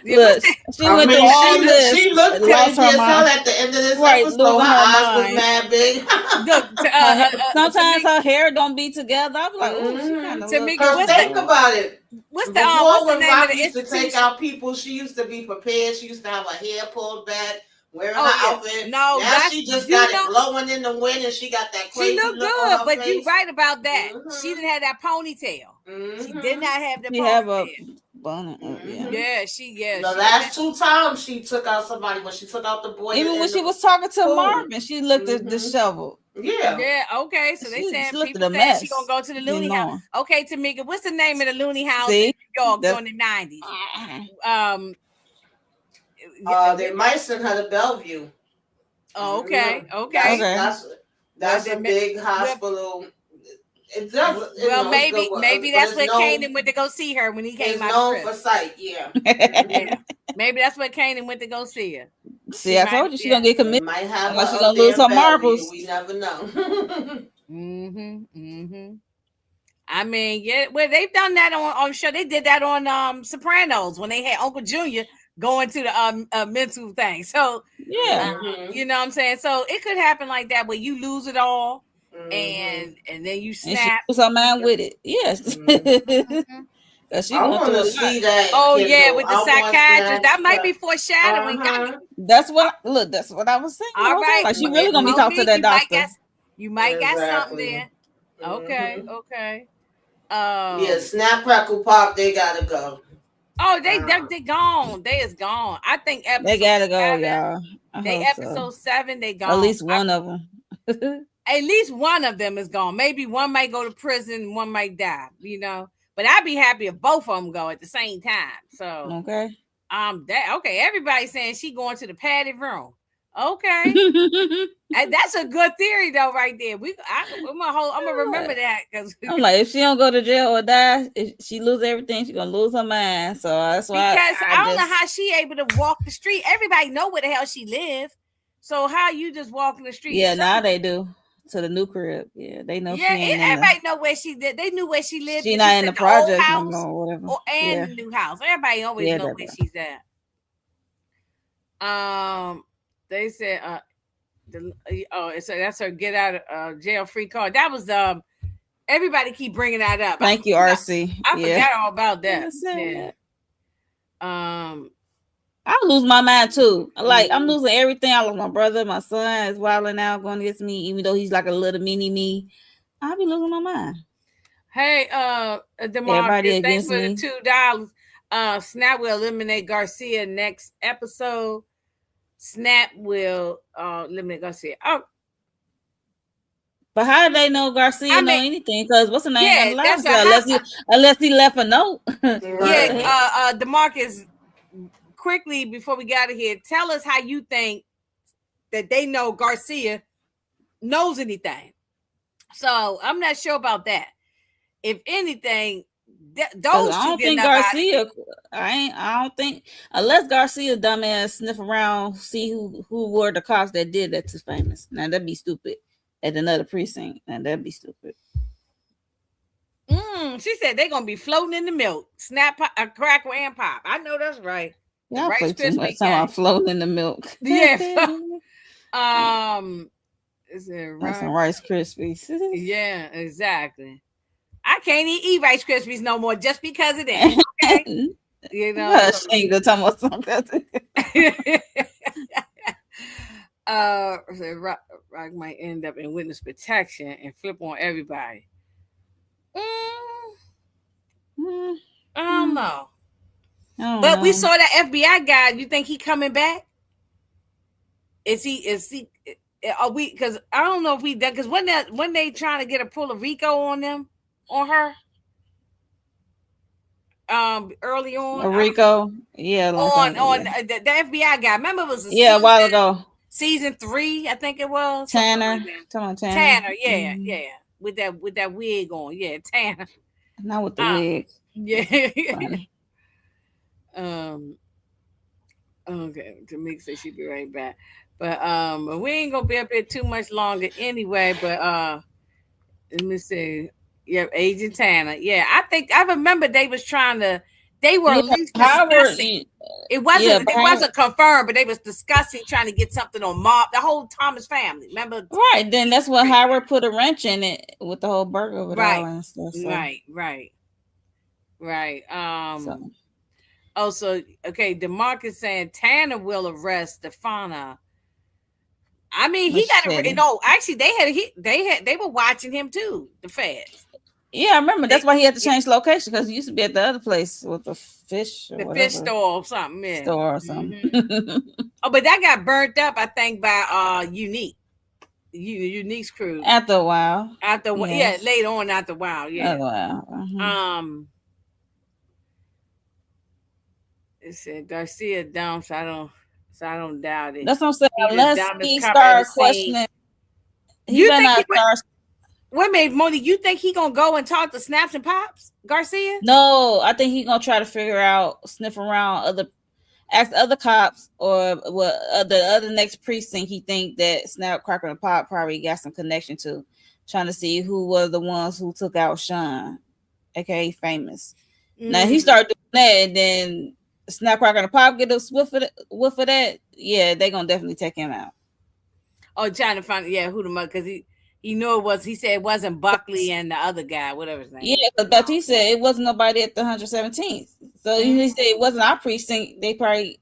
Look, she went through all this. She looked crazy as hell at the end of this episode. Her eyes was mad big. Sometimes her hair don't be together. I'm like, oh, she kind of look. Think about it. What's the name Rock of the used to take out people? She used to be prepared. She used to have her hair pulled back. Wearing her outfit. No, now she just got it blowing in the wind, and she got that crazy look good. On her but you right about that. She didn't have that ponytail. She did not have the ponytail. Have a bonnet. The last 2 times she took out somebody, but she took out the boy. Even when she was talking to Marvin, she looked disheveled. Yeah. Okay. So they saying people saying she gonna go to the Looney House. Okay, Tamika, what's the name of the Looney House in New York during the 90s? They might send her to Bellevue. Oh, okay. That's a big hospital. It does. Well, maybe that's where Kanan went to go see her when he came out. It's known for sight. Yeah. Maybe that's where Kanan went to go see her. See, I told you she's gonna get committed. Might have she's gonna lose her marbles. We never know. I mean, well, they've done that on show. They did that on Sopranos when they had Uncle Junior going to the mental thing. So you know what I'm saying. So it could happen like that where you lose it all, and then you snap. And she was her mind with it. Yes. I want to see that. Oh yeah, with the psychiatrist. That might be foreshadowing. That's what I was saying. All right, like she really gonna be talking to that doctor. You might got something there. Okay. Yeah, Snap Crackle Pop. They gotta go. Oh, they gone. They is gone. I think they gotta go, y'all. They episode 7. They gone. At least one of them. At least one of them is gone. Maybe one might go to prison. One might die. You know. But I'd be happy if both of them go at the same time. So okay. Everybody's saying she going to the padded room. Okay, and that's a good theory though, right there. I'm gonna remember that because I'm like, if she don't go to jail or die, if she lose everything, she's gonna lose her mind. So that's why. Because I don't know how she able to walk the street. Everybody know where the hell she live. So how you just walking the street? Yeah, now they do. To the new crib. Yeah, they know. Yeah, everybody know where she did. They knew where she lived. She not in the project no more, or whatever. The new house. Everybody always know where she's at. They said, that's her get out of jail free card. That was everybody keep bringing that up. Thank you, RC. I forgot all about that. I lose my mind too. Like I'm losing everything. I lost my brother, my son is wilding out, going against me, even though he's like a little mini me. I'll be losing my mind. Hey, DeMar, thanks for the $2. Snap will eliminate Garcia next episode. Snap will eliminate Garcia. Oh. But how do they know Garcia know anything? Because what's the name? Unless he left a note. Yeah, DeMarcus, quickly before we got out of here, tell us how you think that they know Garcia knows anything. So I'm not sure about that. If anything, those I don't think Garcia. I don't think unless Garcia dumbass sniff around, see who were the cops that did that to Famous. Now that'd be stupid. At another precinct, and that'd be stupid. She said they're gonna be floating in the milk. Snap, crackle, and pop. I know that's right. Yeah, I play too much time floating in the milk. Yeah. Is it right? Some Rice Krispies. Yeah, exactly. I can't eat Rice Krispies no more just because of that. Okay? You know, ain't gonna talk about something. Rock might end up in witness protection and flip on everybody. I don't know. But we saw that FBI guy. You think he coming back? Is he? Are we? Because I don't know if we done. Because when they trying to get a Puerto Rico on her. early on. Rico, yeah, on the FBI guy. Remember, it was a while ago. Season 3, I think it was. Tanner, like Tanner, yeah, yeah, with that wig on, yeah, Tanner. Not with the wig. Yeah. Okay, Tamika said she'd be right back. But we ain't gonna be up here too much longer anyway. But let me see. Yeah, Agent Tanner. Yeah, I remember they was trying to. They were at least discussing. It wasn't confirmed, but they was discussing trying to get something on the whole Thomas family. Remember? Right. Then that's what Howard put a wrench in it with the whole burger with right. and stuff. So. Right. Also, okay, DeMarcus saying Tanner will arrest Stefana. I mean, he got to. No, actually, they were watching him too. The feds. Yeah, I remember. That's why he had to change location because he used to be at the other place with the fish. Fish store or something. Yeah. Store or something. Oh, but that got burnt up, I think, by Unique's crew. After a while. Yeah, later on after a while. Yeah. After a while. It said Garcia dumb, so I don't doubt it. That's what I'm saying. Unless he starts questioning, you think wait a minute, Moni, you think he gonna go and talk to Snaps and Pops, Garcia? No, I think he gonna try to figure out, sniff around ask other cops or what the other next precinct he think that Snap, Cracker, and Pop probably got some connection to, trying to see who were the ones who took out Sean, aka Famous. Now he started doing that, and then Snap, Cracker, and Pop get a whiff of that. Yeah, they gonna definitely take him out. Oh, trying to find who the mother, because he knew it was. He said it wasn't Buckley and the other guy, whatever his name. Yeah, but he said it wasn't nobody at the 117th. So he said it wasn't our precinct. They probably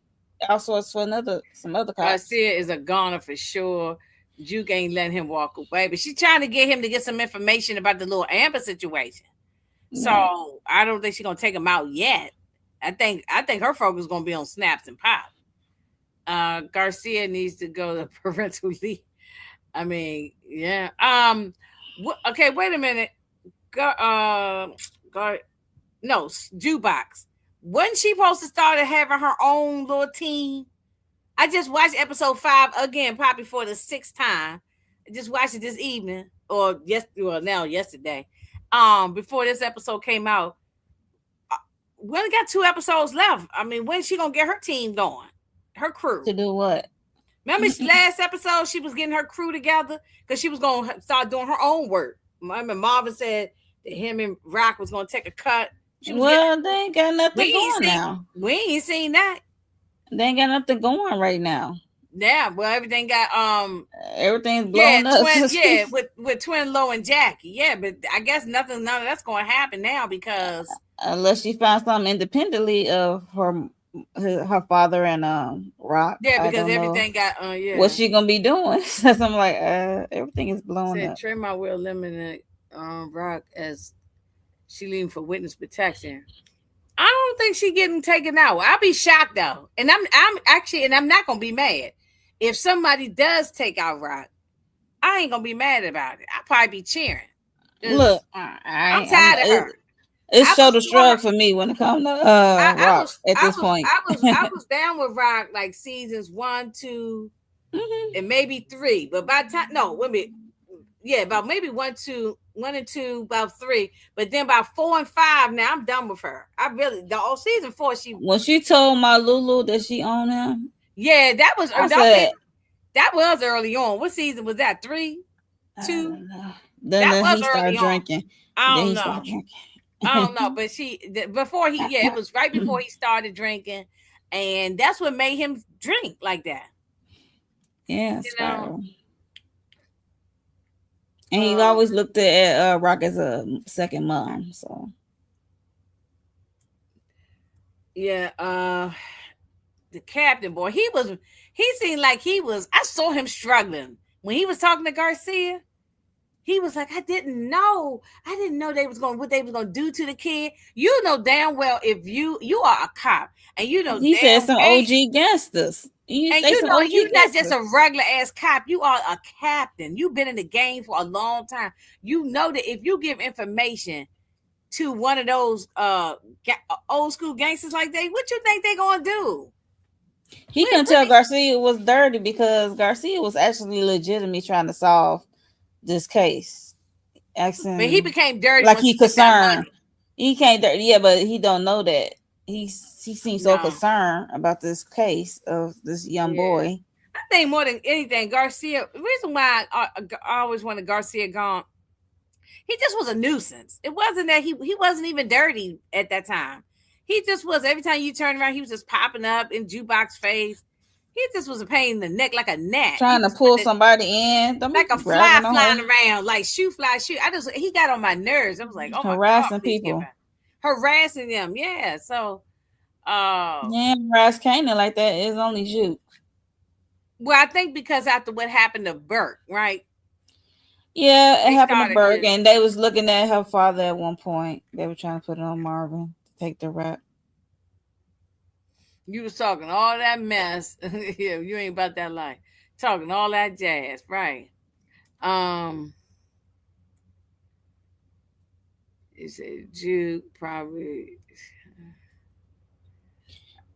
outsourced for some other cops. Garcia is a goner for sure. Juke ain't letting him walk away, but she's trying to get him to get some information about the little Amber situation. So I don't think she's gonna take him out yet. I think her focus is gonna be on Snaps and Pop. Garcia needs to go to parental leave. I mean, yeah. Okay, wait a minute. No, Jukebox. Wasn't she supposed to start having her own little team? I just watched episode 5 again, probably for the 6th time. I just watched it this evening, or yesterday. Before this episode came out. We only got 2 episodes left. I mean, when's she gonna get her team going? Her crew. To do what? Remember last episode, she was getting her crew together because she was going to start doing her own work. Remember Marvin said that him and Rock was going to take a cut. They ain't got nothing going now. We ain't seen that. They ain't got nothing going right now. Yeah, well, everything got everything's blown up. with Twin Low and Jackie. Yeah, but I guess none of that's going to happen now because unless she finds something independently of her father and Rock. Yeah, because everything got what's she gonna be doing? So I'm like, everything is blowing up. Tremont will eliminate Rock as she leaving for witness protection. I don't think she getting taken out. I'll be shocked though, and I'm not gonna be mad if somebody does take out Rock. I ain't gonna be mad about it. I'll probably be cheering. Look, I'm tired of her. It's shoulder shrug for me when it comes to Rock at this point. I was down with Rock like seasons 1, 2, and maybe 3. But by the time about maybe 1 and 2, about 3. But then by 4 and 5, now I'm done with her. Season 4, when she told my Lulu that she owned him. Yeah, that was early on. What season was that? 3, 2. Then he started drinking. I don't know. I don't know, but it was right before he started drinking, and that's what made him drink like that. Yeah, and he always looked at Rock as a second mom. So yeah, the captain boy, he seemed like I saw him struggling when he was talking to Garcia. He was like, I didn't know what they was gonna do to the kid. You know damn well if you are a cop and you know he said some OG gangsters. And you know you're not just a regular ass cop. You are a captain. You've been in the game for a long time. You know that if you give information, to one of those old school gangsters like that, what you think they gonna do? He couldn't tell Garcia was dirty because Garcia was actually legitimately trying to solve this case. But he became dirty like once he concerned. He can't dirty, yeah, but he don't know that. He seems so concerned about this case of this young boy. I think more than anything, Garcia. The reason why I always wanted Garcia gone, he just was a nuisance. It wasn't that he wasn't even dirty at that time. He just was. Every time you turn around, he was just popping up in jukebox face. He just was a pain in the neck, like a gnat. Trying to pull somebody in, like a fly flying around, like shoot, fly, shoot. He got on my nerves. I was like, oh my harassing God, people, harassing them. Yeah, so harass Kanan like that is only you. Well, I think because after what happened to Burke, right? Yeah, it happened to Burke, and they was looking at her father at one point. They were trying to put it on Marvin to take the rap. You was talking all that mess. Yeah, you ain't about that life. Talking all that jazz, right? You said Jude probably.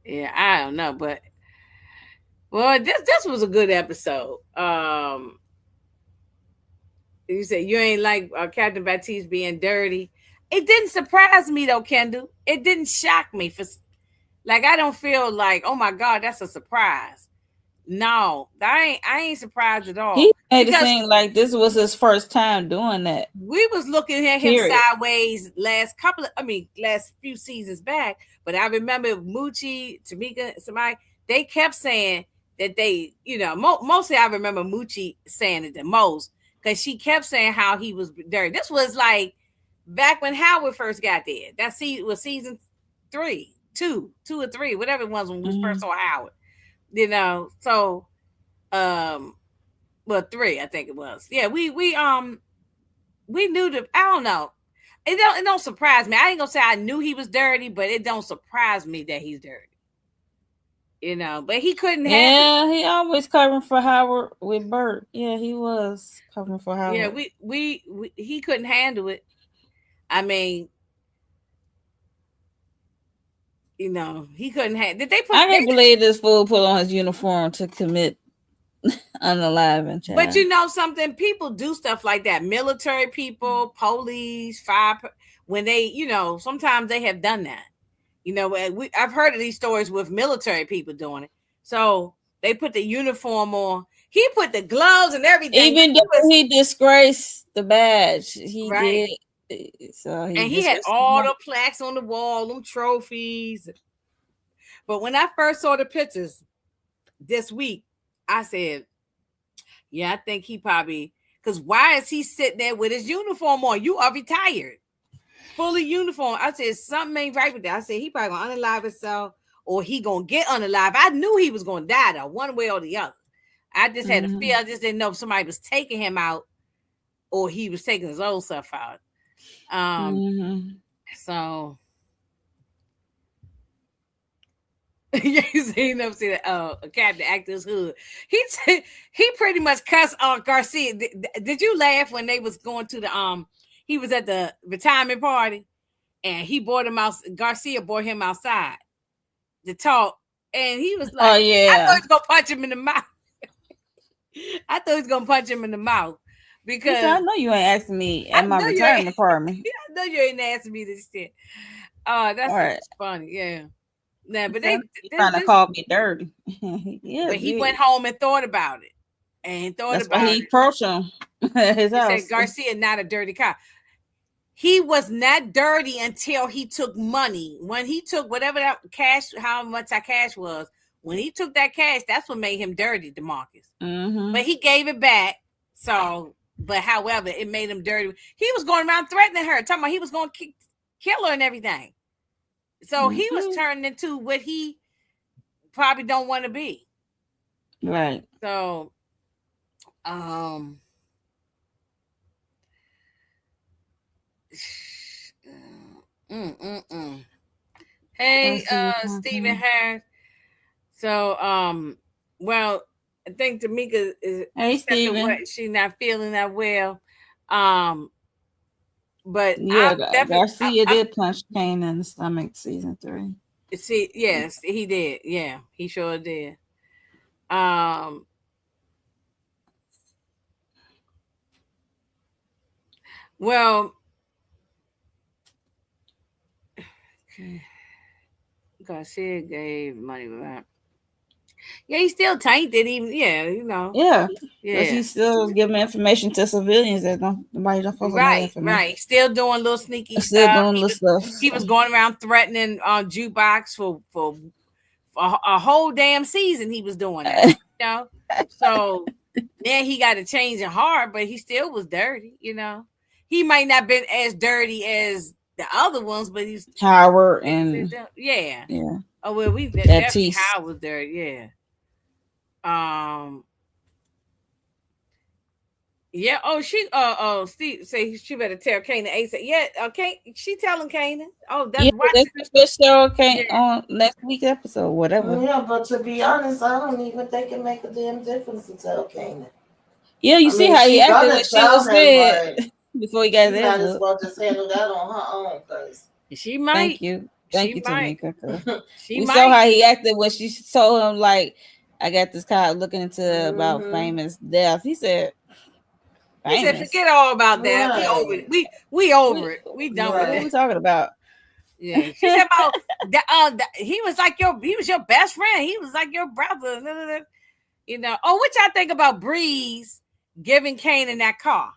Yeah, I don't know, but well, this was a good episode. You said you ain't like Captain Baptiste being dirty. It didn't surprise me though, Kendall. It didn't shock me for like I don't feel like, oh my God, that's a surprise. No, I ain't surprised at all. He made it seem like this was his first time doing that. We was looking at him sideways last few seasons back. But I remember Moochie, Tamika, somebody, they kept saying that they, mostly I remember Moochie saying it the most because she kept saying how he was dirty. This was like back when Howard first got there. That was season 3, 2 or 3, whatever it was when we first saw Howard. So well 3 I think it was. Yeah, we knew that. I don't know. It don't surprise me. I ain't gonna say I knew he was dirty, but it don't surprise me that he's dirty. But he couldn't have. Yeah, he always covering for Howard with Bert. Yeah, he was covering for Howard. Yeah, we he couldn't handle it. I mean, he couldn't have. Did they put? I can't believe this fool put on his uniform to commit unalive. But something, people do stuff like that. Military people, police, fire, when they, sometimes they have done that. I've heard of these stories with military people doing it. So they put the uniform on. He put the gloves and everything. Even though he disgraced the badge, he did. So he had all the plaques on the wall, them trophies. But when I first saw the pictures this week, I said, yeah, I think he probably, because why is he sitting there with his uniform on? You are retired. Fully uniform. I said, something ain't right with that. I said, he probably going to unalive himself or he going to get unalive. I knew he was going to die though, one way or the other. I just had a feel. I just didn't know if somebody was taking him out or he was taking his own stuff out. So you see that Captain Actor's Hood. He pretty much cussed Garcia. Did you laugh when they was going to the he was at the retirement party and he brought him out, Garcia brought him outside to talk, and he was like, oh yeah, I thought he was gonna punch him in the mouth. I thought he was gonna punch him in the mouth. Because I know you ain't asking me at my retirement party. I know you ain't asking me this shit. That's funny, yeah. Nah, but they trying to call me dirty. Yeah, but he went home and thought about it. That's why he approached him. His house. Said Garcia not a dirty cop. He was not dirty until he took money. When he took whatever that cash, how much that cash was, when he took that cash, that's what made him dirty, DeMarcus. But he gave it back. So, but however, it made him dirty. He was going around threatening her, talking about he was going to kill her and everything. So he was turning into what he probably don't want to be. Right. So, Hey, Stephen Harris. So, well, I think Tamika is Stephen. she's not feeling that well. But yeah, I'm definitely Garcia did punch Kanan in the stomach season 3. see. Yes, he did. Yeah, he sure did. Um. Well, Garcia gave money back. Yeah, he's still tainted. Even yeah, Yeah, because Yeah. he's still giving information to civilians that nobody don't supposed to know that Right, information. right. Still doing little sneaky Still stuff. doing little stuff. He was going around threatening jukebox for a whole damn season. He was doing that. So then he got a change in heart, but he still was dirty. He might not been as dirty as the other ones, but he's Howard and yeah. Oh well, we that definitely tease. Howard was dirty. Yeah. Yeah. Oh, Steve say she better tell Kanan ASAP. Yeah. Okay. She telling Kanan. Oh, that's right. This show on next week's episode, whatever. Yeah, but to be honest, I don't even think it make a damn difference to tell Kanan. Yeah, you see how he acted when she was said before he got there. Might as well just handle that on her own, cause she might. Thank you, Tamika. We saw how he acted when she told him, like, I got this guy looking into about famous death. He said, forget all about that. Right. We over it. We over it. We done with it. What are we talking about? Yeah, she said about he was your best friend. He was like your brother. Oh, what y'all think about Breeze giving Kanan that car?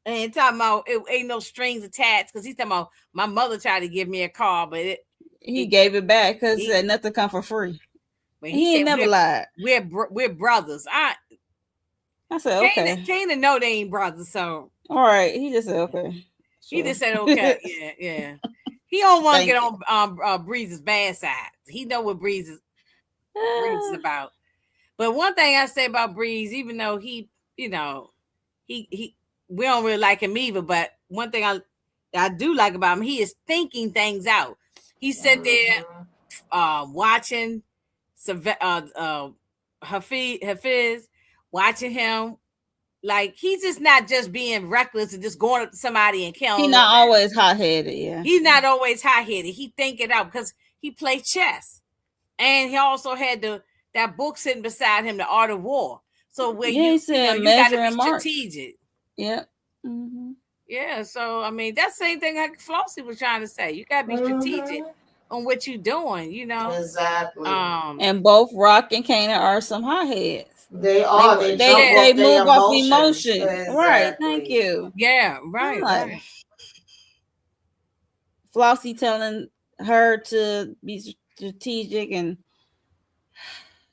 And talking about it ain't no strings attached, because he's talking about my mother tried to give me a car, but he gave it back because he said nothing come for free. But he ain't never lied. We're brothers. I said okay. Kanan know they ain't brothers, so all right. He just said okay. Sure. He just said okay. Yeah. He don't want to get on Breeze's bad side. He know what Breeze is about. But one thing I say about Breeze, even though he we don't really like him either, but one thing I do like about him, he is thinking things out. He sat there watching Hafiz, watching him. Like, he's just not just being reckless and just going up to somebody and killing. He's not always hot-headed, yeah. He's not always hot-headed. He think it out because he played chess. And he also had that book sitting beside him, The Art of War. So where you got to be strategic. Yeah. Mm-hmm. Yeah, so, I mean, that's the same thing like Flossie was trying to say. You got to be strategic on what you're doing, Exactly. And both Rock and Kanan are some hotheads. They are. They move off emotion. Exactly. Right. Thank you. Yeah. Right. Flossie telling her to be strategic, and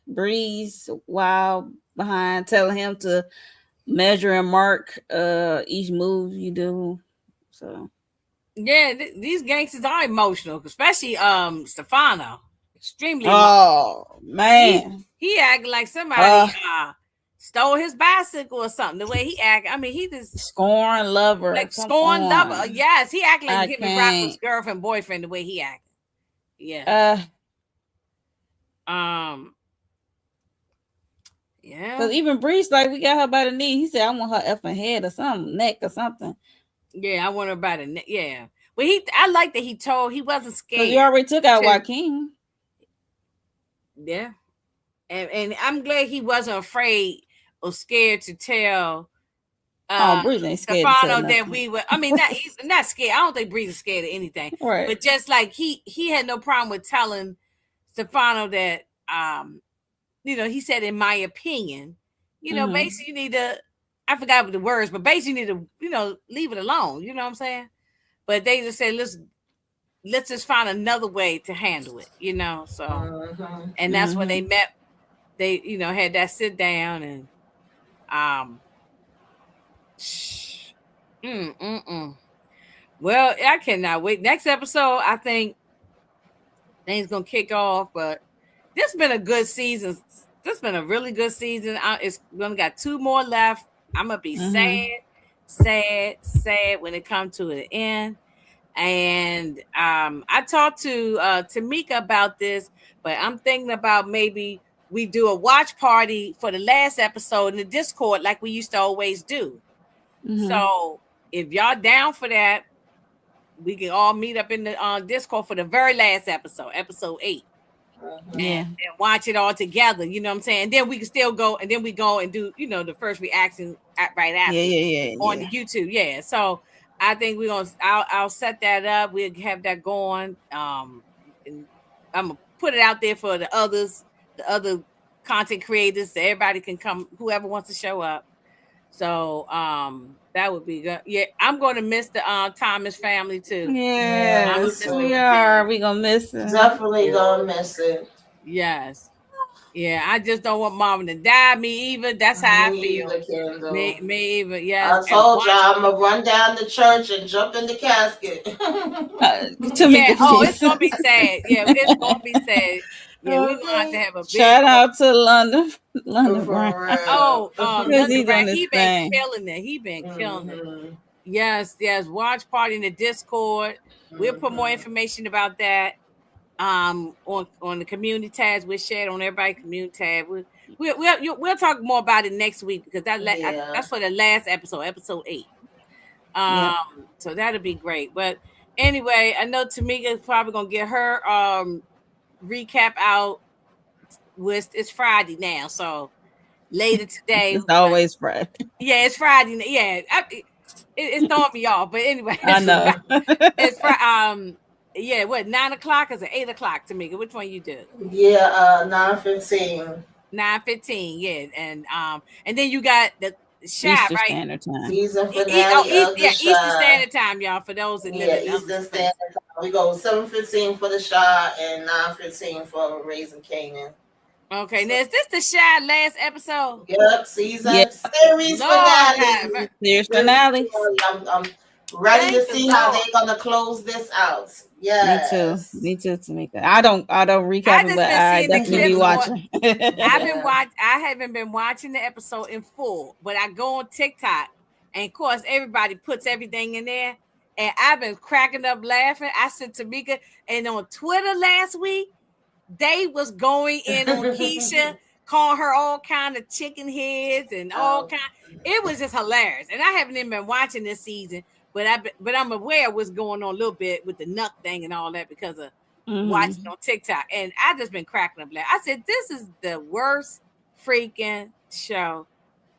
Breeze while behind telling him to measure and mark each move you do. So yeah, these gangsters are emotional, especially Stefano. Extremely emotional. Man, he acted like somebody stole his bicycle or something. The way he act, I mean, he just scorn lover, like scorn lover. Yes, he acted like him and Rocco's girlfriend, boyfriend. The way he acted, yeah. Yeah, because even Breeze, like, we got her by the knee. He said, "I want her effing head or something, neck or something." Yeah, I want her by the neck. Yeah, but I like that he wasn't scared. He already took out Joaquin. Yeah, and I'm glad he wasn't afraid or scared to tell. Breeze ain't scared Stefano that we were. I mean, he's not scared. I don't think Breeze is scared of anything. Right. But just like he had no problem with telling Stefano that he said, in my opinion, basically you need to. I forgot the words, but basically you need to, leave it alone. You know what I'm saying? But they just said, let's just find another way to handle it, So, and that's when they met. They, had that sit down and, Well, I cannot wait. Next episode, I think things gonna kick off. But this has been a good season. This has been a really good season. It's gonna got 2 more left. I'm gonna be sad when it comes to the end. And I talked to Tamika about this, but I'm thinking about maybe we do a watch party for the last episode in the Discord like we used to always do. So if y'all down for that, we can all meet up in the Discord for the very last episode 8. And watch it all together. You know what I'm saying? And then we can still go, and then we go and do, the first reaction right after on the YouTube. Yeah. So I think we're gonna. I'll set that up. We'll have that going. And I'm gonna put it out there for the other content creators, so everybody can come. Whoever wants to show up. So that would be good. Yeah, I'm going to miss the Thomas family too. Yes, we are. We gonna miss it. Definitely gonna miss it. Yes. Yeah, I just don't want Mama to die. Me either. That's how I feel. Me either. Yes. I told y'all I'm gonna run down the church and jump in the casket. It's gonna be sad. Yeah, it's gonna be sad. Yeah, we're gonna have to have a big shout out to London Brown. London Brown. He been killing it. He been killing it. Yes. Watch party in the Discord. We'll put more information about that. On the community tabs. We'll share it on everybody's community tab. We'll talk more about it next week, because that's for the last episode 8. So that'll be great. But anyway, I know Tamika is probably gonna get her recap out. It's Friday now, so later today. It's always Friday. Yeah, it's Friday. Yeah, it's throwing me off. But anyway, I know. It's Friday. Yeah, what, 9 o'clock or 8 o'clock, Tamika? Which one you do? Yeah, 9:15. 9:15, yeah, and then you got the shot, Eastern right? Standard Time. Season finale Eastern Standard Time, y'all. For those that live in Eastern Standard Time. We go 7:15 for the shot and 9:15 for Raising Kanan. Okay, now is this the shot last episode? Yep, series finale. Series finale. I'm ready to see how they're gonna close this out. Yes. Me too, Tamika. I don't recap it, but I definitely be watching. I haven't been watching the episode in full, but I go on TikTok, and of course everybody puts everything in there, and I've been cracking up laughing. I said to Tamika, and on Twitter last week, they was going in on Keisha, calling her all kind of chicken heads and all kind. It was just hilarious, and I haven't even been watching this season. But I'm aware of what's going on a little bit with the nut thing and all that, because of watching on TikTok. And I just been cracking up. I said, this is the worst freaking show.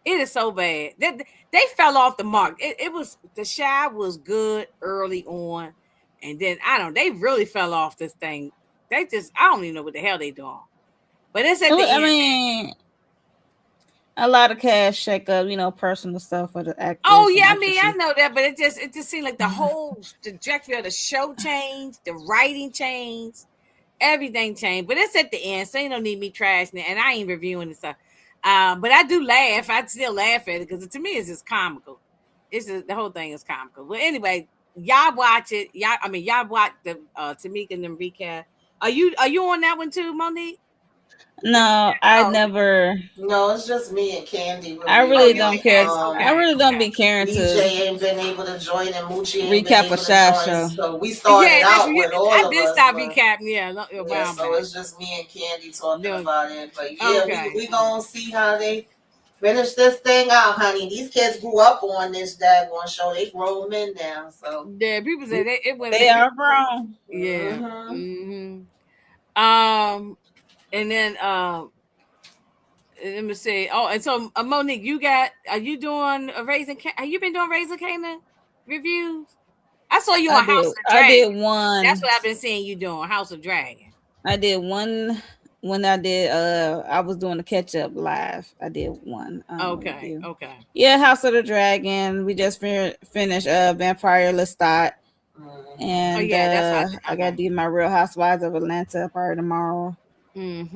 It is so bad. They fell off the mark. It was, the Shy was good early on. And then, they really fell off this thing. I don't even know what the hell they doing. But it's at the end. I mean, a lot of cash shake up, personal stuff for the actors. Oh yeah, I know that, but it just seemed like the whole trajectory of the show changed, the writing changed, everything changed. But it's at the end, so you don't need me trashing it, and I ain't reviewing the stuff. But I do laugh. I still laugh at it, because to me it's just comical. The whole thing is comical. But anyway, y'all watch it. Y'all watch the Tamika and them recap. Are you on that one too, Monique? No, I never. No, it's just me and Candy. I really don't care. I really don't be caring DJ to. ain't been able to join, and Moochie ain't recap been able a Shy to join. show. So we started out with all of us. I did stop recapping. So it's just me and Candy talking about it. But we gonna see how they finish this thing out, honey. These kids grew up on this daggone show. They grown men now. So yeah, people say they are grown. Yeah. And then let me see. Oh, and so Monique, are you doing a Raising? Have you been doing Raising Kanan reviews? I saw you on House of Dragon. I did one. That's what I've been seeing you doing, House of Dragon. I did one when I did. I was doing a catch up live. I did one. Okay. Yeah, House of the Dragon. We just finished Vampire Lestat. And that's I got to do my Real Housewives of Atlanta part tomorrow. I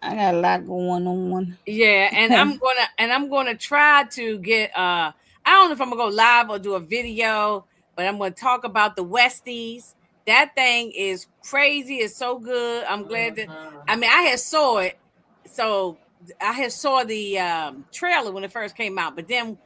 got a lot going on. Yeah, and I'm gonna try to get I don't know if I'm gonna go live or do a video, but I'm gonna talk about the Westies. That thing is crazy. It's so good. I'm glad that I had saw it. So I had saw the trailer when it first came out, but then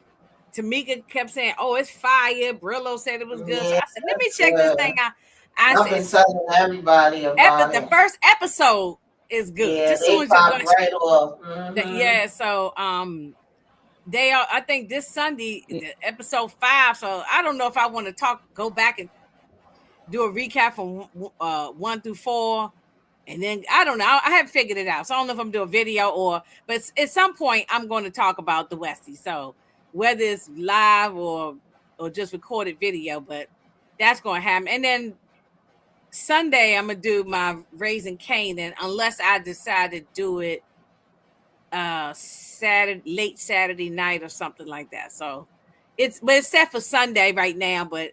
Tamika kept saying, "Oh, it's fire." Brillo said it was good. So I said, "Let me check this thing out." I've been telling everybody about it. The first episode is good. Yeah, they pop right off. Yeah, so they are. I think this Sunday, episode 5. So I don't know if I want to go back and do a recap from 1 through 4, and then I don't know. I haven't figured it out, so I don't know if I'm doing a video but at some point I'm going to talk about the Westie. So whether it's live or just recorded video, but that's going to happen. And then Sunday I'm gonna do my Raising Kanan, unless I decide to do it late Saturday night or something like that. So it's set for Sunday right now, but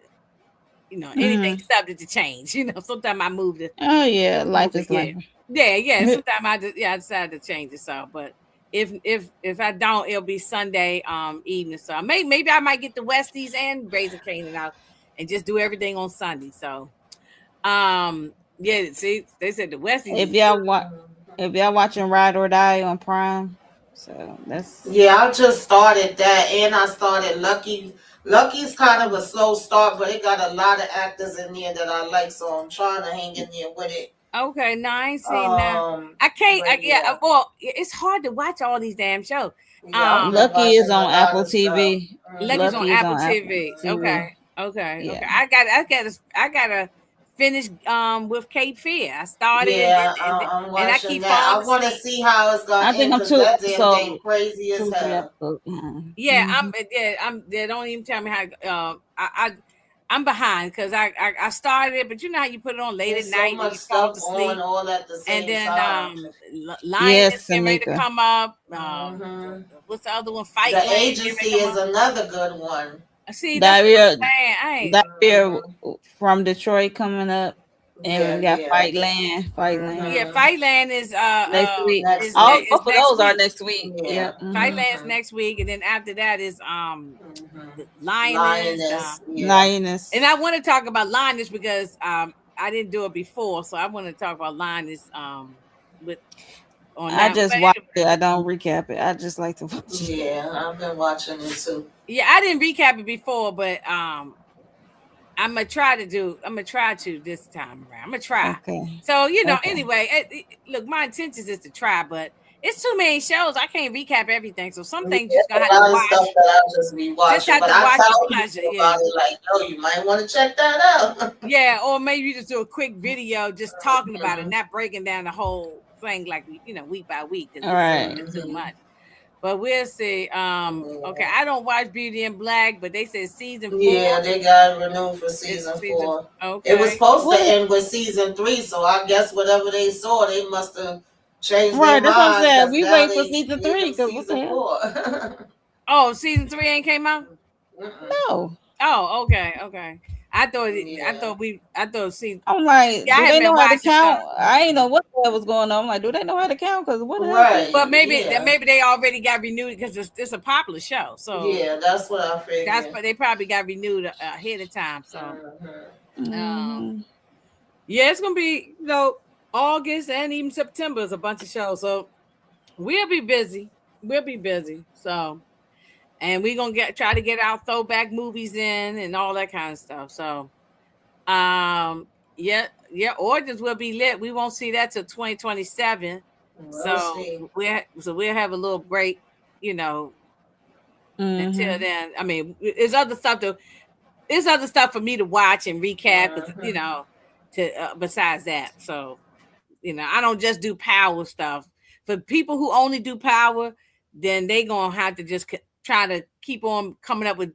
anything's subject to change. Sometimes I move it. Oh yeah, life is life. Yeah. Sometimes I decide to change it. So, but if I don't, it'll be Sunday evening. So maybe I might get the Westies and Raising Kanan out and just do everything on Sunday. So yeah, see, they said the Westies. If y'all watching Ride or Die on Prime, so that's I just started that, and I started Lucky. Lucky's kind of a slow start, but it got a lot of actors in there that I like, so I'm trying to hang in there with it. Okay, no, I ain't seen that. I can't. Well, it's hard to watch all these damn shows. Lucky is on Apple TV. Lucky's on Apple TV. Okay. I gotta finish with Cape Fear. I started I'm watching and I keep that. I want to see how it's gonna end. I think I'm too crazy as hell. They don't even tell me how. I'm behind because I started it, but you know how you put it on late at night, so much stuff on all at the same time. And then Lion is getting ready to come up. What's the other one? Fight. The Agency is another good one. See, that's Diarrhea from Detroit coming up, and we got Fightland. Yeah, Fightland is next week. Both of those are next week. Yeah, Fightland's next week, and then after that is Lioness. Lioness. And I want to talk about Lioness because I didn't do it before, so I want to talk about Lioness with. I just watch it. I don't recap it. I just like to watch it. Yeah, I've been watching it too. Yeah, I didn't recap it before, but I'm gonna try to this time around. I'm gonna try. Okay. So anyway, look, my intentions is to try, but it's too many shows. I can't recap everything, so some things just gonna have to watch. Stuff that I'll just be watching. Just have to watch it. About it, like, you might want to check that out. Yeah, or maybe you just do a quick video just talking about it, not breaking down the whole thing like week by week. All right. It's too much. But we'll see. Okay, I don't watch Beauty in Black, but they said season 4. Yeah, they got renewed for season 4. Okay. It was supposed to end with season 3, so I guess whatever they saw, they must have changed their mind. That's what I'm saying. We wait for season 3 because what's the hell? Oh, season 3 ain't came out? No. Oh, okay. I thought. See, I'm like, do they know how to count? I ain't know what the hell was going on. I'm like, do they know how to count? Because what? Right. But maybe they already got renewed because it's a popular show. So yeah, that's what I figured. They probably got renewed ahead of time. So yeah, it's gonna be August and even September is a bunch of shows. So we'll be busy. So. And we're gonna try to get our throwback movies in and all that kind of stuff. So, Origins will be lit. We won't see that till 2027. We'll have a little break, until then. I mean, there's other stuff for me to watch and recap, besides that. So, I don't just do power stuff. For people who only do power, then they gonna have to just try to keep on coming up with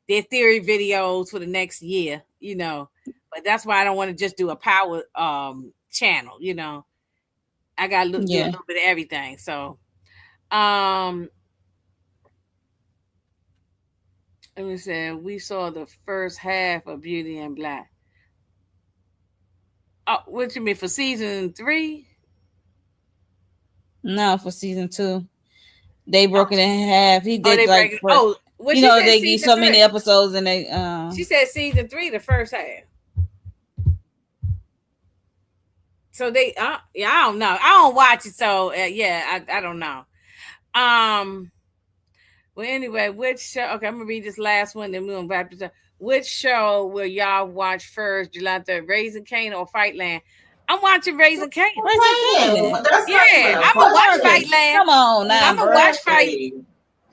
their theory videos for the next year, but that's why I don't want to just do a power channel, I got to do a little bit of everything. So let me say, we saw the first half of Beauty in Black. Oh, what you mean for season 3? No, for season 2. They broke it in half. He did they give so many episodes and they. She said season 3, the first half. So they, I don't know. I don't watch it, so I don't know. Well, anyway, which show? Okay, I'm gonna read this last one, then we're gonna wrap this up. Which show will y'all watch first, July 3rd? Raising Kanan or Fightland? I'm watching Raising Kanan. I'm gonna watch Fightland. Come on now. I'm gonna watch Fight.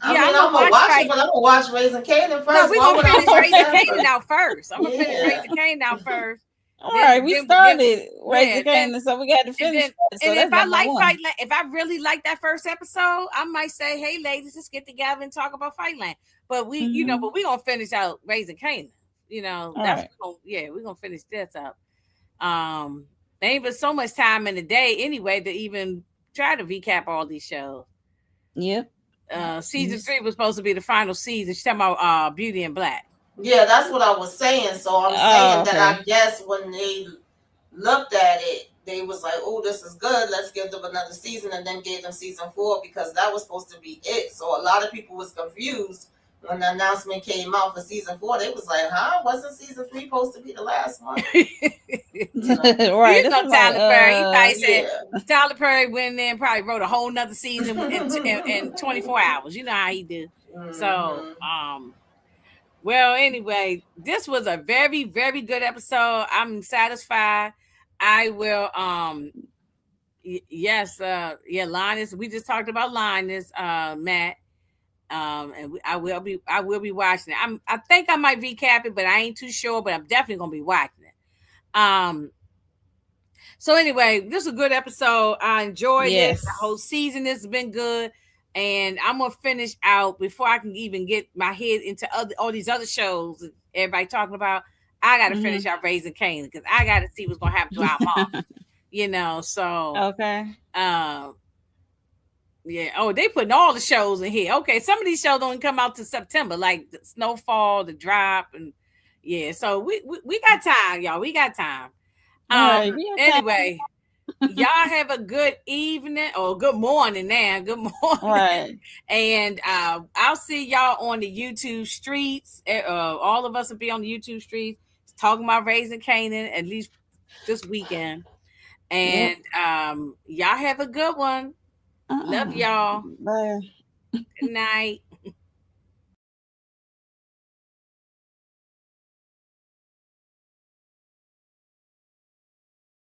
I mean, I'm gonna watch it, but I'm gonna watch Raising Kanan first. No, we're gonna finish Raising Kanan out first. I'm gonna finish Raising Kanan out first. All right, we started Raising Kanan, so we got to finish. And if I like Fightland, if I really like that first episode, I might say, "Hey, ladies, let's get together and talk about Fightland." But we, you know, but we gonna finish out Raising Kanan. You know, that's we're gonna finish this up. There ain't but so much time in the day anyway to even try to recap all these shows. Yep. Season 3 was supposed to be the final season. She's talking about Beauty and Black. Yeah, that's what I was saying. So I'm saying that I guess when they looked at it, they was like, "Oh, this is good. Let's give them another season," and then gave them season 4 because that was supposed to be it. So a lot of people was confused when the announcement came out for season 4. They was like, "Huh? Wasn't season 3 supposed to be the last one?" Right. You know, Tyler Perry. He probably said Tyler Perry went in and probably wrote a whole nother season in 24 hours. You know how he do. So, well, anyway, this was a very, very good episode. I'm satisfied. I will, Linus. We just talked about Linus, Matt. And I will be watching it. I think I might recap it, but I ain't too sure. But I'm definitely gonna be watching it. So anyway, this is a good episode. I enjoyed it. The whole season has been good. And I'm gonna finish out before I can even get my head into all these other shows that everybody talking about. I gotta finish out Raising Kanan because I gotta see what's gonna happen to our mom. You know, so okay. Yeah. Oh, they putting all the shows in here. Okay, some of these shows don't come out to September, like the Snowfall, The Drop, and so we got time, y'all. We got time. Anyway, y'all have a good evening or good morning now. Good morning. Right. And I'll see y'all on the YouTube streets. All of us will be on the YouTube streets talking about Raising Kanan at least this weekend. And y'all have a good one. Love y'all. Bye. Good night.